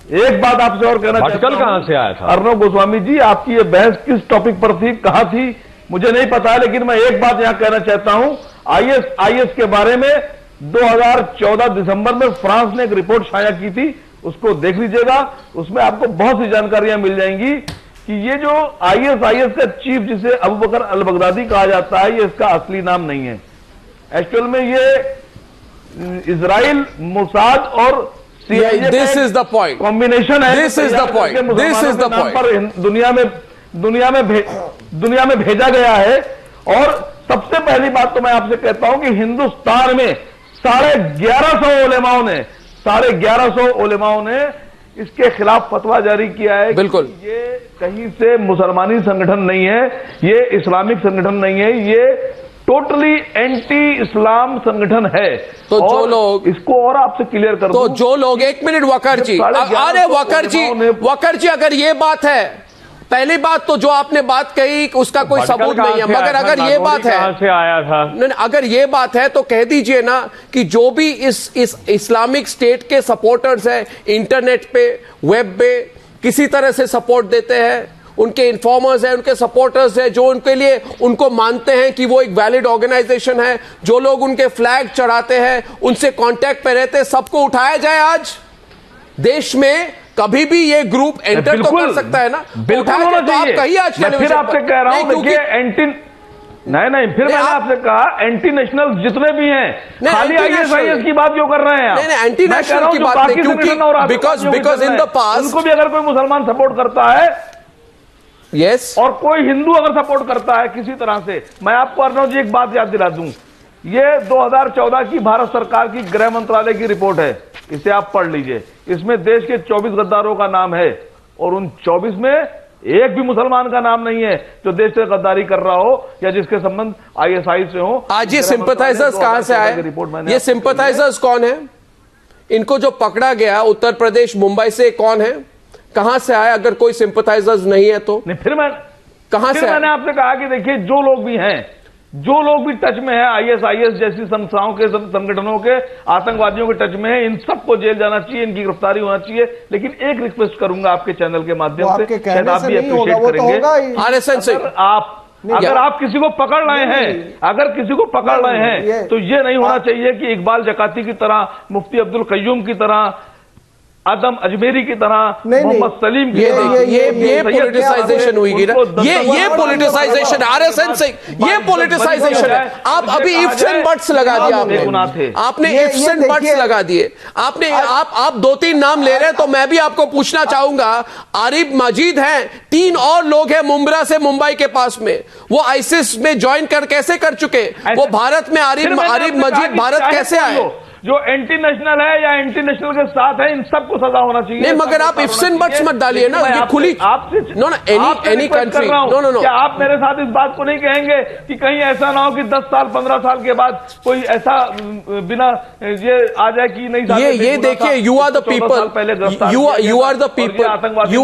एक बात आपसे और कहना चाहता हूं. कहां से आया था अर्णव गोस्वामी जी, आपकी ये बहस किस टॉपिक पर थी, कहां थी, मुझे नहीं पता है, लेकिन मैं एक बात यहां कहना चाहता हूं. आईएस के बारे में 2014 दिसंबर में फ्रांस ने एक रिपोर्ट शाया की थी, उसको देख लीजिएगा. उसमें आपको बहुत सी जानकारियां मिल जाएंगी कि ये जो आईएस का चीफ जिसे अबू बकर अल बगदादी कहा जाता है, ये इसका असली नाम नहीं है. एक्चुअल में ये इजराइल, मोसाद और this is the point combination है. This is the point. दुनिया में भेजा गया है. और सबसे पहली बात तो मैं आपसे कहता हूं कि हिंदुस्तान में 1150 उलेमाओं ने इसके खिलाफ फतवा जारी किया है। बिल्कुल, ये कहीं से मुसलमानी संगठन नहीं है, ये इस्लामिक संगठन नहीं है, ये टोटली एंटी इस्लाम संगठन है। तो जो लोग इसको और आपसे क्लियर कर तो जो लोग, एक मिनट वकर जी, अरे वकर जी अगर ये बात है, पहली बात तो जो आपने बात कही उसका कोई सबूत नहीं है, मगर अगर ये बात है, कहां से आया था? नहीं, अगर ये बात है तो कह दीजिए ना कि जो भी इस इस्लामिक स्टेट के सपोर्टर्स हैं, इंटरनेट पे, वेब पे किसी तरह से सपोर्ट देते हैं, उनके इन्फॉर्मर्स हैं, उनके सपोर्टर्स हैं, जो उनके लिए उनको मानते हैं कि वो एक वैलिड ऑर्गेनाइजेशन है, जो लोग उनके फ्लैग चढ़ाते हैं, उनसे कांटेक्ट पे रहते हैं, सबको उठाया जाए। आज देश में कभी भी ये ग्रुप एंटर तो कर सकता है ना, बिल्कुल होना तो आप कहिए आज मैं फिर आपसे कह रहा हूं, देखिए नहीं फिर मैंने आपसे कहा एंटी नेशनल जितने भी हैं, खाली आईएसआईएस की बात क्यों कर रहे हैं आप? नहीं, एंटी नेशनल की बात नहीं, क्योंकि बिकॉज इन द पास्ट उनको भी अगर कोई मुसलमान सपोर्ट करता है, यस, और कोई हिंदू अगर सपोर्ट करता है किसी तरह से, मैं आपको अर्नव जी एक बात याद दिला दूं, ये 2014 की भारत सरकार की गृह मंत्रालय की रिपोर्ट है, इसे आप पढ़ लीजिए। इसमें देश के 24 गद्दारों का नाम है, और उन 24 में एक भी मुसलमान का नाम नहीं है जो देश से गद्दारी कर रहा हो या जिसके संबंध आईएसआई से हो। आज ये सिंपैथाइजर्स कहां से आए? ये सिंपैथाइजर्स कौन है? इनको जो पकड़ा गया उत्तर प्रदेश मुंबई से, कौन है, कहां से आया? अगर कोई सिंपैथाइजर्स नहीं है तो नहीं, फिर मैं कहां से? मैंने आपसे कहा कि देखिए जो लोग भी हैं, जो लोग भी टच में है आईएसआईएस जैसी संस्थाओं के, संगठनों के, आतंकवादियों के टच में है, इन सबको जेल जाना चाहिए, इनकी गिरफ्तारी होना चाहिए। लेकिन एक रिक्वेस्ट करूंगा आपके चैनल के माध्यम से, शायद आप भी अप्रिशिएट करेंगे, आरएसएन सिंह, अगर आप किसी को पकड़ रहे हैं, अगर किसी को पकड़ रहे हैं तो ये नहीं होना चाहिए कि इकबाल जकाती की तरह, मुफ्ती अब्दुल कय्यूम की तरह, आदम अजमेरी की तरह, मोहम्मद सलीम की तरह, ये पॉलिटिसाइजेशन हुई ना, ये पॉलिटिसाइजेशन, आरएसएन से ये पॉलिटिसाइजेशन है। आप अभी इफ्स एंड बट्स लगा दिया आपने इफ्स एंड बट्स लगा दिए आपने। आप 2-3 नाम ले रहे हैं, तो मैं भी आपको पूछना चाहूंगा, आरिफ मजीद हैं, 3 और लोग हैं मुंब्रा से, मुंबई के पास में, वो आईसिस में ज्वाइन कैसे कर चुके? वो भारत में आरिफ मजीद भारत कैसे आए? जो एंटी नेशनल है या एंटी नेशनल के साथ है, इन सबको सजा होना चाहिए। नहीं, मगर आप इफ्स एंड बट्स मत डालिए ना, ये खुली आपसे एनी कंट्री, नो क्या आप मेरे साथ इस बात को नहीं कहेंगे कि कहीं ऐसा ना हो कि 10 साल 15 साल के बाद कोई ऐसा बिना ये आ जाए कि नहीं, ये देखिए, you are the people, you are the people, you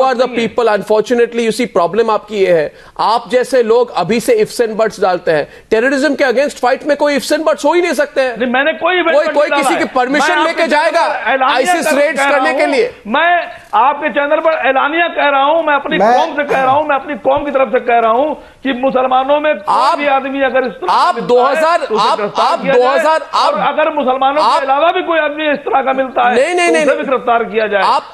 are the people. Unfortunately, you see, problem आपकी ये है, आप जैसे लोग अभी से इफ्स एंड बट्स डालते हैं। टेररिज्म के अगेंस्ट फाइट में कोई इफ्स एंड बट्स हो ही नहीं सकते हैं। मैंने कोई किसी की परमिशन लेके जाएगा आईसिस रेड्स करने के लिए? मैं आपके चैनल पर ऐलानिया कह रहा हूं, मैं अपनी कौम से कह रहा हूं, मैं अपनी कौम की तरफ से कह रहा हूं कि मुसलमानों में कोई भी आदमी अगर इस तरह आप 2000 अगर मुसलमानों के अलावा भी कोई आदमी इस तरह का मिलता है, नहीं, भी गिरफ्तार किया जाए। आप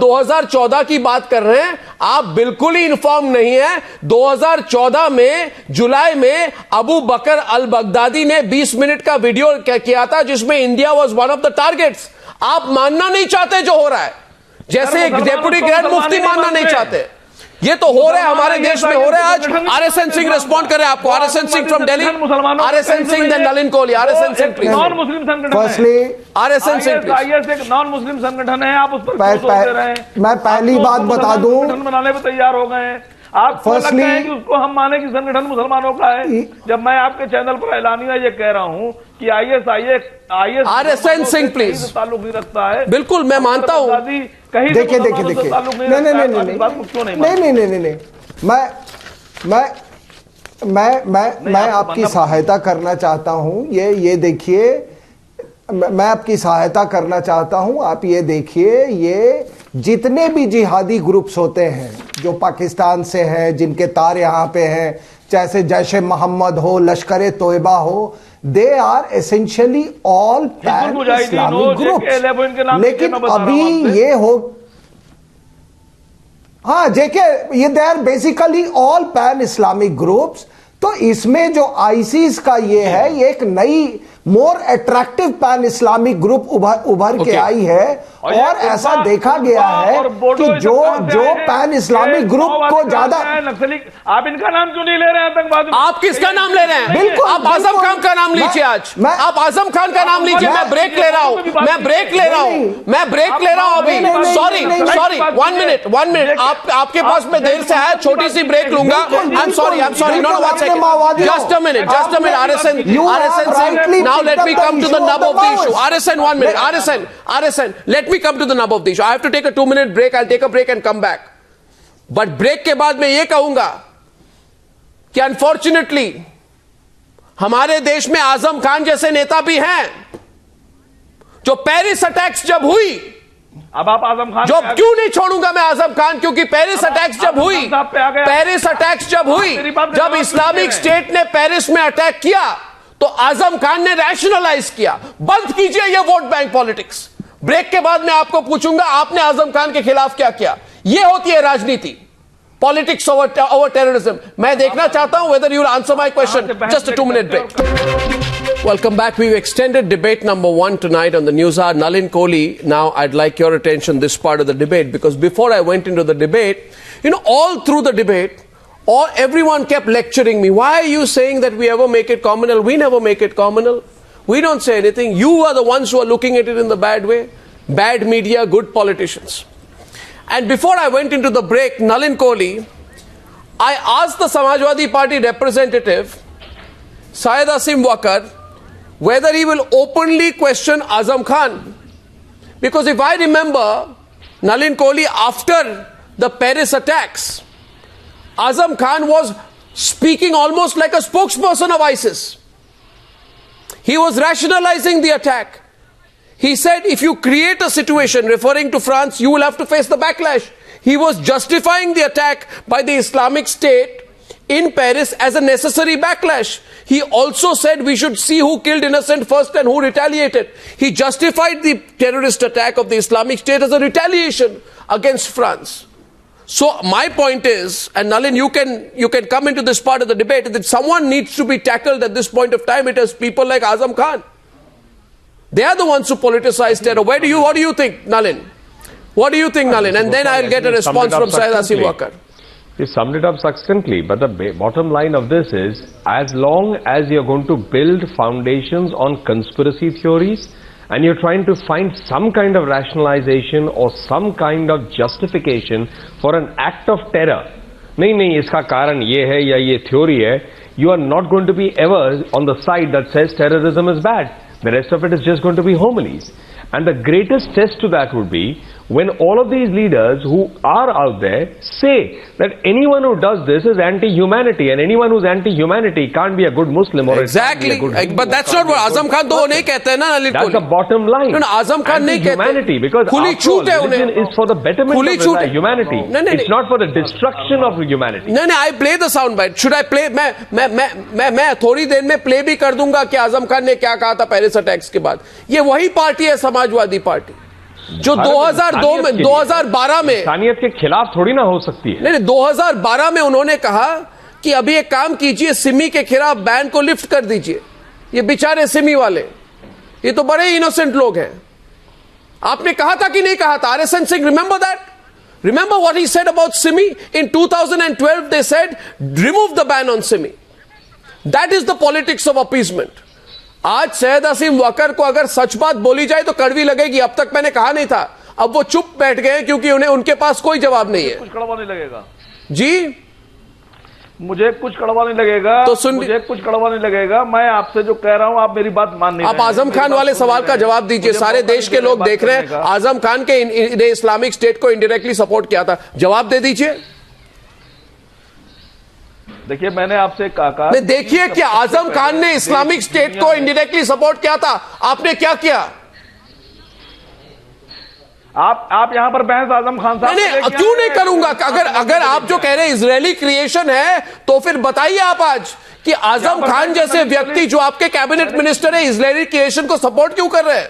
2014 की बात कर रहे हैं, आप बिल्कुल ही इन्फॉर्म नहीं है। 2014 में जुलाई में अबू बकर अल बगदादी ने 20 मिनट का वीडियो किया था जिसमें India was one of the targets. आप मानना नहीं चाहते जो हो रहा है, जैसे एक डेप्यूटी ग्रैंड मुफ्ती मानना नहीं चाहते। ये तो हो रहा है, हमारे देश में हो रहा है। आज आरएसएन सिंह रिस्पॉन्ड करे आपको। RSN Singh from Delhi, RSN Singh, then Nalin Kohli. RSN Singh please. Non Muslim संगठन है, आरएसएन सिंह प्लीज। आईएस एक नॉन मुस्लिम संगठन है, आप उस पर क्यों सोच रहे हैं? मैं पहली बात बता दूं, संगठन बनाने पर तैयार हो गए हैं। आपको लगता है कि उसको हम माने कि संगठन मुसलमानों का है? जब मैं आपके चैनल पर ऐलानिया ये कह रहा हूं कि आईएस आरएसएन सिंह प्लीज ताल्लुक नहीं रखता है, बिल्कुल मैं मानता हूं। देखिए, नहीं, मैं आपकी सहायता करना चाहता हूं। ये देखिए, मैं आपकी सहायता करना चाहता हूं। आप ये देखिए, ये जितने भी जिहादी ग्रुप्स होते हैं जो पाकिस्तान से हैं, जिनके तार यहाँ पे हैं, जैसे जैश मोहम्मद हो, लश्कर तोयबा हो, they are essentially all pan Islamic groups. लेकिन अभी ये हो, हाँ, जेके, ये they are basically all pan Islamic groups. तो इसमें जो आईसिस का ये है, ये एक नई more attractive pan Islamic group उभर के आई है। और ऐसा देखा गया है कि जो पैन इस्लामिक ग्रुप को ज्यादा नक्सली, आप इनका नाम क्यों नहीं ले रहे हैं आतंकवादी? आप किसका नाम ले रहे हैं? बिल्कुल, आप आजम खान का नाम लीजिए आज। आप आजम खान का नाम लीजिए। मैं ब्रेक ले रहा हूं, मैं ब्रेक ले रहा हूं अभी। Sorry 1 minute. आपके पास में देर से है, छोटी सी ब्रेक लूंगा। I am sorry no, 1 second, just a minute RSN Singh, now let me come to the nub of the issue. RSN 1 minute, RSN, let me come to the nub of the issue. I have to take a 2-minute break. I'll take a break and come back. But break के बाद मैं ये कहूंगा कि unfortunately हमारे देश में आजम खान जैसे नेता भी हैं, जो पेरिस अटैक्स जब हुई, अब आप आजम खान जो क्यों नहीं छोड़ूंगा मैं आजम खान, क्योंकि पेरिस अटैक्स जब हुई, जब इस्लामिक स्टेट ने पेरिस में अटैक किया तो आजम खान ने रैशनलाइज किया। बंद कीजिए ये वोट बैंक पॉलिटिक्स। ब्रेक के बाद मैं आपको पूछूंगा आपने आजम खान के खिलाफ क्या किया। ये होती है राजनीति, पॉलिटिक्स ओवर टेररिज्म। मैं देखना चाहता हूं whether you will answer my question. Just a 2-minute break. Welcome back. We've extended debate number 1 tonight on the News Hour. Nalin Kohli, now I'd like your attention this part of the debate, because before I went into the debate, all through the debate, everyone kept lecturing me. Why are you saying that we ever make it communal? We never make it communal. We don't say anything. You are the ones who are looking at it in the bad way. Bad media, good politicians. And before I went into the break, Nalin Kohli, I asked the Samajwadi Party representative, Syed Asim Wakar, whether he will openly question Azam Khan. Because if I remember, Nalin Kohli, after the Paris attacks, Azam Khan was speaking almost like a spokesperson of ISIS. He was rationalizing the attack. He said, if you create a situation, referring to France, you will have to face the backlash. He was justifying the attack by the Islamic State in Paris as a necessary backlash. He also said we should see who killed innocent first and who retaliated. He justified the terrorist attack of the Islamic State as a retaliation against France. So my point is, and Nalin, you can come into this part of the debate, that someone needs to be tackled at this point of time. It is people like Azam Khan. They are the ones who politicize terror. What do you think, Nalin? What do you think, Nalin? And then I'll get a response from Syed Asim Wakar. You summed it up succinctly, but the bottom line of this is, as long as you're going to build foundations on conspiracy theories and you're trying to find some kind of rationalization or some kind of justification for an act of terror, nahi, iska karan ye hai ya ye theory hai, you are not going to be ever on the side that says terrorism is bad. The rest of it is just going to be homilies. And the greatest test to that would be when all of these leaders who are out there say that anyone who does this is anti-humanity, and anyone who's anti-humanity can't be a good Muslim or exactly. But that's not what Azam Khan to nahi kehte hai na, Nalin Kohli. That's the bottom line. No, Azam Khan nahi kehte. Humanity, because after all, religion is for the betterment of humanity. It's not for the destruction of humanity. No, I play the soundbite. Should I play? मैं थोड़ी देर में play भी कर दूंगा कि आजम खान ने क्या कहा था पेरिस अटैक्स के बाद. ये वही पार्टी है समाजवादी पार्टी जो 2012 में इंसानियत के खिलाफ थोड़ी ना हो सकती है. नहीं, 2012 में उन्होंने कहा कि अभी एक काम कीजिए, सिमी के खिलाफ बैन को लिफ्ट कर दीजिए. ये बेचारे सिमी वाले, ये तो बड़े इनोसेंट लोग हैं. आपने कहा था कि नहीं कहा था? RSN Singh, remember that? Remember what he said about Simi? In 2012 they said remove the ban on Simi. That is the politics of appeasement. आज सैयद असीम वकर को अगर सच बात बोली जाए तो कड़वी लगेगी. अब तक मैंने कहा नहीं था, अब वो चुप बैठ गए क्योंकि उनके पास कोई जवाब नहीं है. कुछ कड़वा नहीं लगेगा जी, मुझे कुछ कड़वा नहीं लगेगा. तो सुन, मुझे कुछ कड़वा नहीं लगेगा. मैं आपसे जो कह रहा हूं आप मेरी बात मान नहीं. आप आजम खान वाले सवाल का जवाब दीजिए. सारे देश के लोग देख रहे हैं. आजम खान के इस्लामिक स्टेट को इनडायरेक्टली सपोर्ट किया था. जवाब दे दीजिए. देखिए, मैंने आपसे कहा, देखिए कि आजम खान ने इस्लामिक स्टेट को इनडायरेक्टली सपोर्ट किया था. आपने क्या किया? आप यहां पर बहस आजम खान साहब क्यों नहीं करूंगा? अगर आप जो कह रहे हैं इजरायली क्रिएशन है, तो फिर बताइए आप आज कि आजम खान जैसे व्यक्ति जो आपके कैबिनेट मिनिस्टर है, इजरायली क्रिएशन को सपोर्ट क्यों कर रहे हैं?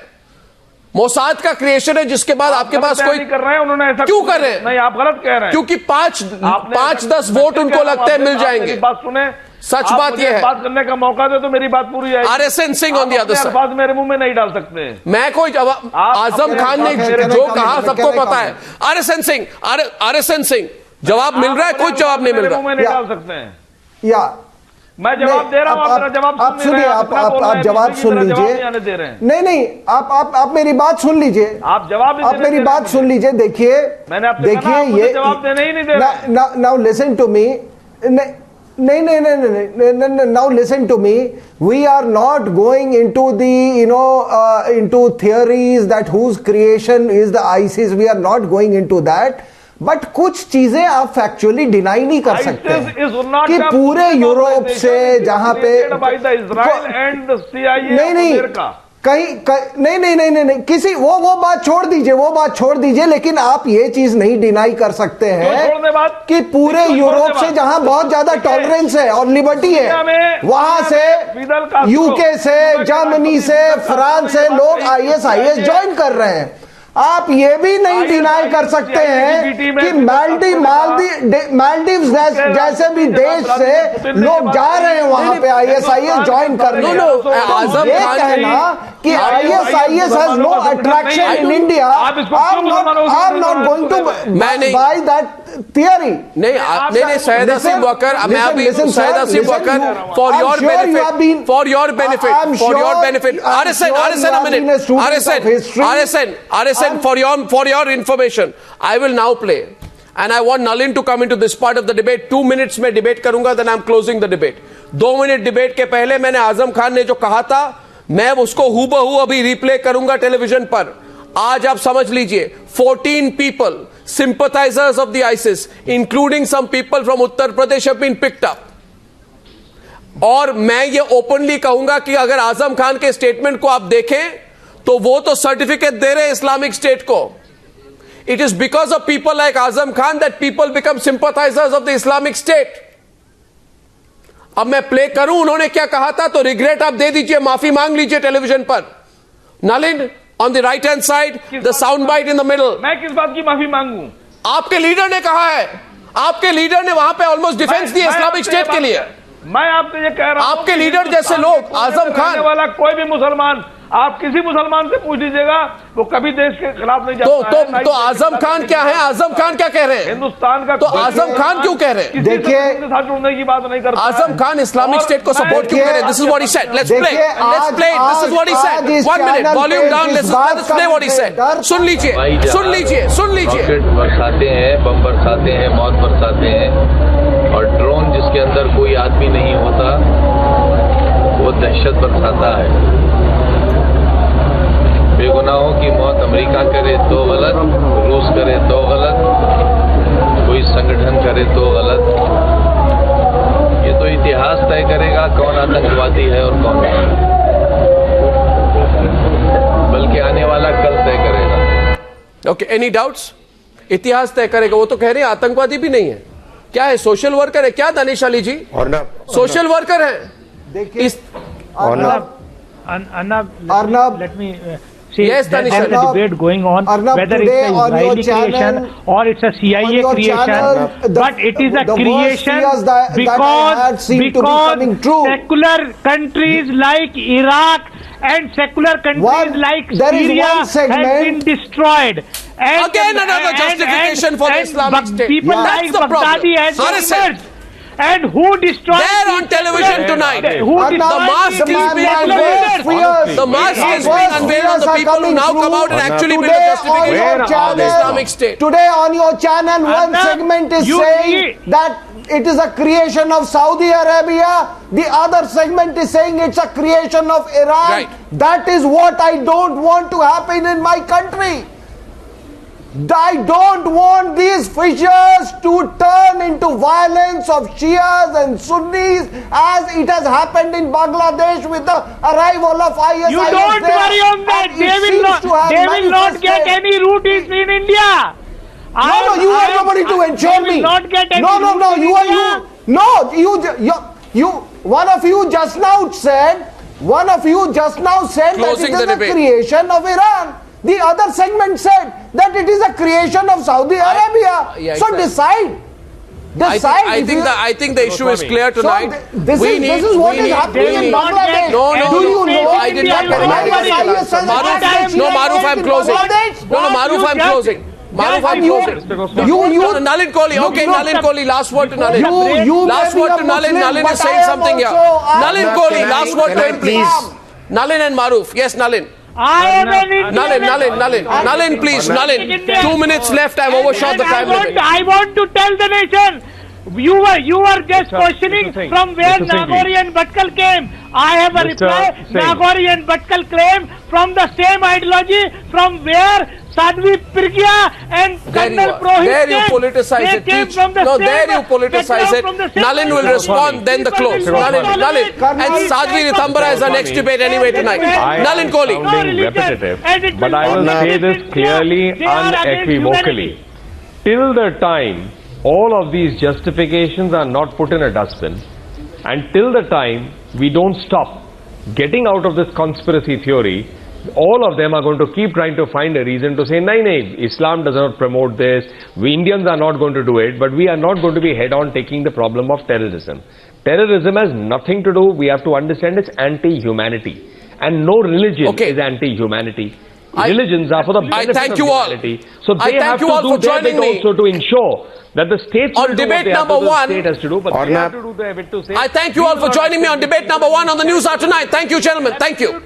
मोसाद का क्रिएशन है, जिसके बाद आपके पास कोई नहीं कर रहे हैं, उन्होंने ऐसा क्यों कर रहे हैं? नहीं, आप गलत कह रहे हैं, क्योंकि 5-10 वोट उनको लगते हैं मिल जाएंगे। बात सुने, सच बात यह है, बात करने का मौका दे तो मेरी बात पूरी है। RSN Singh on the other side, बात मेरे मुंह में नहीं डाल सकते। मैं कोई जवाब, आजम खान ने जो कहा सबको पता है। RSN सिंह जवाब मिल रहा है, कुछ जवाब नहीं मिल रहा। मुंह में नहीं डाल सकते हैं। या मैं जवाब दे रहा हूं, आप जवाब आप सुनिए, आप जवाब सुन लीजिए। नहीं, आप मेरी बात सुन लीजिए, आप मेरी बात सुन लीजिए। देखिए ये जवाब देने ही नहीं दे रहे। नाउ लिसन टू मी, नहीं, now listen to me. We are not going into the into theories that whose creation is the ISIS. We are not going into that. But कुछ चीजें आप फैक्चुअली डिनाई नहीं कर सकते कि पूरे Europe से जहां पे नहीं किसी वो बात छोड़ दीजिए, लेकिन आप ये चीज नहीं डिनाई कर सकते हैं कि पूरे यूरोप से जहां बहुत ज्यादा टॉलरेंस है और लिबर्टी है, वहां से यूके से, जर्मनी से, फ्रांस से लोग ISIS ज्वाइन कर रहे हैं। आप ये भी नहीं डिनाई कर सकते हैं कि मालदीव जैसे भी देश से लोग जा रहे हैं वहां पे ISIS ज्वाइन करने। ये कहना कि ISIS has no attraction in India, I'm not going to buy that theory. नहीं, Syed Asim Wakar, मैं अभी Syed Asim Wakar, for your benefit, RSN a minute, RSN, for your information, I will now play, and I want Nalin to come into this part of the debate. 2 minutes में debate करूंगा, then I'm closing the debate. 2 minute debate के पहले मैंने आजम खान ने जो कहा था, मैं उसको हूबहू अभी रिप्ले करूंगा टेलीविजन पर। आज आप समझ लीजिए, 14 people, sympathizers of the ISIS, including some people from Uttar Pradesh, have been picked up. और मैं ये ओपनली कहूंगा कि अगर आजम खान के स्टेटमेंट को आप देखें तो वो तो सर्टिफिकेट दे रहे हैं इस्लामिक स्टेट को। It is because of people like Azam Khan that people become sympathisers of the Islamic state. अब मैं प्ले करूं उन्होंने क्या कहा था, तो रिग्रेट आप दे दीजिए, माफी मांग लीजिए टेलीविजन पर। Nalin on the right hand side, the sound bite in the middle. मैं किस बात की माफी मांगूं? आपके लीडर ने कहा है, आपके लीडर ने वहां पे ऑलमोस्ट डिफेंस दी इस्लामिक स्टेट के लिए। मैं आपको ये कह रहा हूं, आपके लीडर जैसे लोग, आजम खान वाला कोई भी मुसलमान, आप किसी मुसलमान से पूछ लीजिएगा, वो कभी देश के खिलाफ नहीं जाता तो आजम खान क्या है? आजम खान क्या कह रहे हैं? हिंदुस्तान का तो आजम खान क्यों कह रहे हैं? देखिए, साथ जुड़ने की बात नहीं करता। आजम खान इस्लामिक स्टेट को सपोर्ट क्यों करे? This is what he said. Let's play this is what he said. 1 minute, volume down, let's play what he said. सुन लीजिए। बरसाते हैं, बम बरसाते हैं, मौत बरसाते हैं, और ड्रोन जिसके अंदर कोई आदमी नहीं होता वो दहशत बरसाता है। बेगुनाहों की मौत अमेरिका करे तो गलत, रूस करे तो गलत, कोई संगठन करे तो गलत। ये तो इतिहास तय करेगा कौन आतंकवादी है और कौन नहीं, बल्कि आने वाला कल तय करेगा। Okay, any doubts? इतिहास तय करेगा। वो तो कह रहे हैं आतंकवादी भी नहीं है, क्या है, सोशल वर्कर है क्या दानिश अली जी? सोशल वर्कर है। देखिए, Arnab, let me see, yes, there's a debate going on whether it's an Israeli creation or it's a CIA creation, but it is a creation because secular countries like Iraq and secular countries like Syria have been destroyed. And again another justification for the Islamic State. People like Baghdadi has emerged. And who destroyed? They're on television tonight. Who the mask is being unveiled. The mask is being unveiled on the people who now come out and actually build a justification of the Islamic State. Today on your channel, one segment is saying that it is a creation of Saudi Arabia. The other segment is saying it's a creation of Iran. Right. That is what I don't want to happen in my country. I don't want these fissures to turn into violence of Shias and Sunnis as it has happened in Bangladesh with the arrival of ISIS. You don't worry on that. They will not get any root in India. No, you are nobody to ensure me. Not get any One of you just now said that it is a creation of Iran. The other segment said that it is a creation of Saudi Arabia. yeah, so exactly. decide. I think the issue is clear tonight. So this is what is happening in Bangladesh. No, Do you know? I did not get it. Maruf, I'm closing. No, Maruf, I'm closing. Maruf, I'm closing. No, Nalin Kohli. Okay, Nalin Kohli. Last word to Nalin. Last word to Nalin. Nalin is saying something here. Nalin Kohli. Last word to him, please. Nalin and Maruf. Yes, Nalin. I am an Indian. Nalin, please, Nalin. 2 minutes left. I've overshot the time limit. I want to tell the nation. You were just questioning from where Nagori and Bhatkal came. I have a reply. Nagori and Bhatkal claim from the same ideology from where Sadhvi Pragya and Colonel Purohit there you politicize it. There you politicize it. Nalin will respond, then the close. Nalin. And Sadhvi Ritambara is our next debate anyway tonight. Nalin Kohli. Sounding repetitive, but I will say this clearly, unequivocally. Till the time all of these justifications are not put in a dustbin, and till the time we don't stop getting out of this conspiracy theory, all of them are going to keep trying to find a reason to say, nay, Islam does not promote this, we Indians are not going to do it, but we are not going to be head-on taking the problem of terrorism. Terrorism has nothing to do, we have to understand, it's anti-humanity. And no religion is anti-humanity. Religions are for the benefit of humanity. So they have to do their bit also to ensure that the state on debate number one, the state has to do, but they have to do their bit to say. I thank you all for joining me on debate number one on the News Hour tonight. Thank you, gentlemen. Thank you.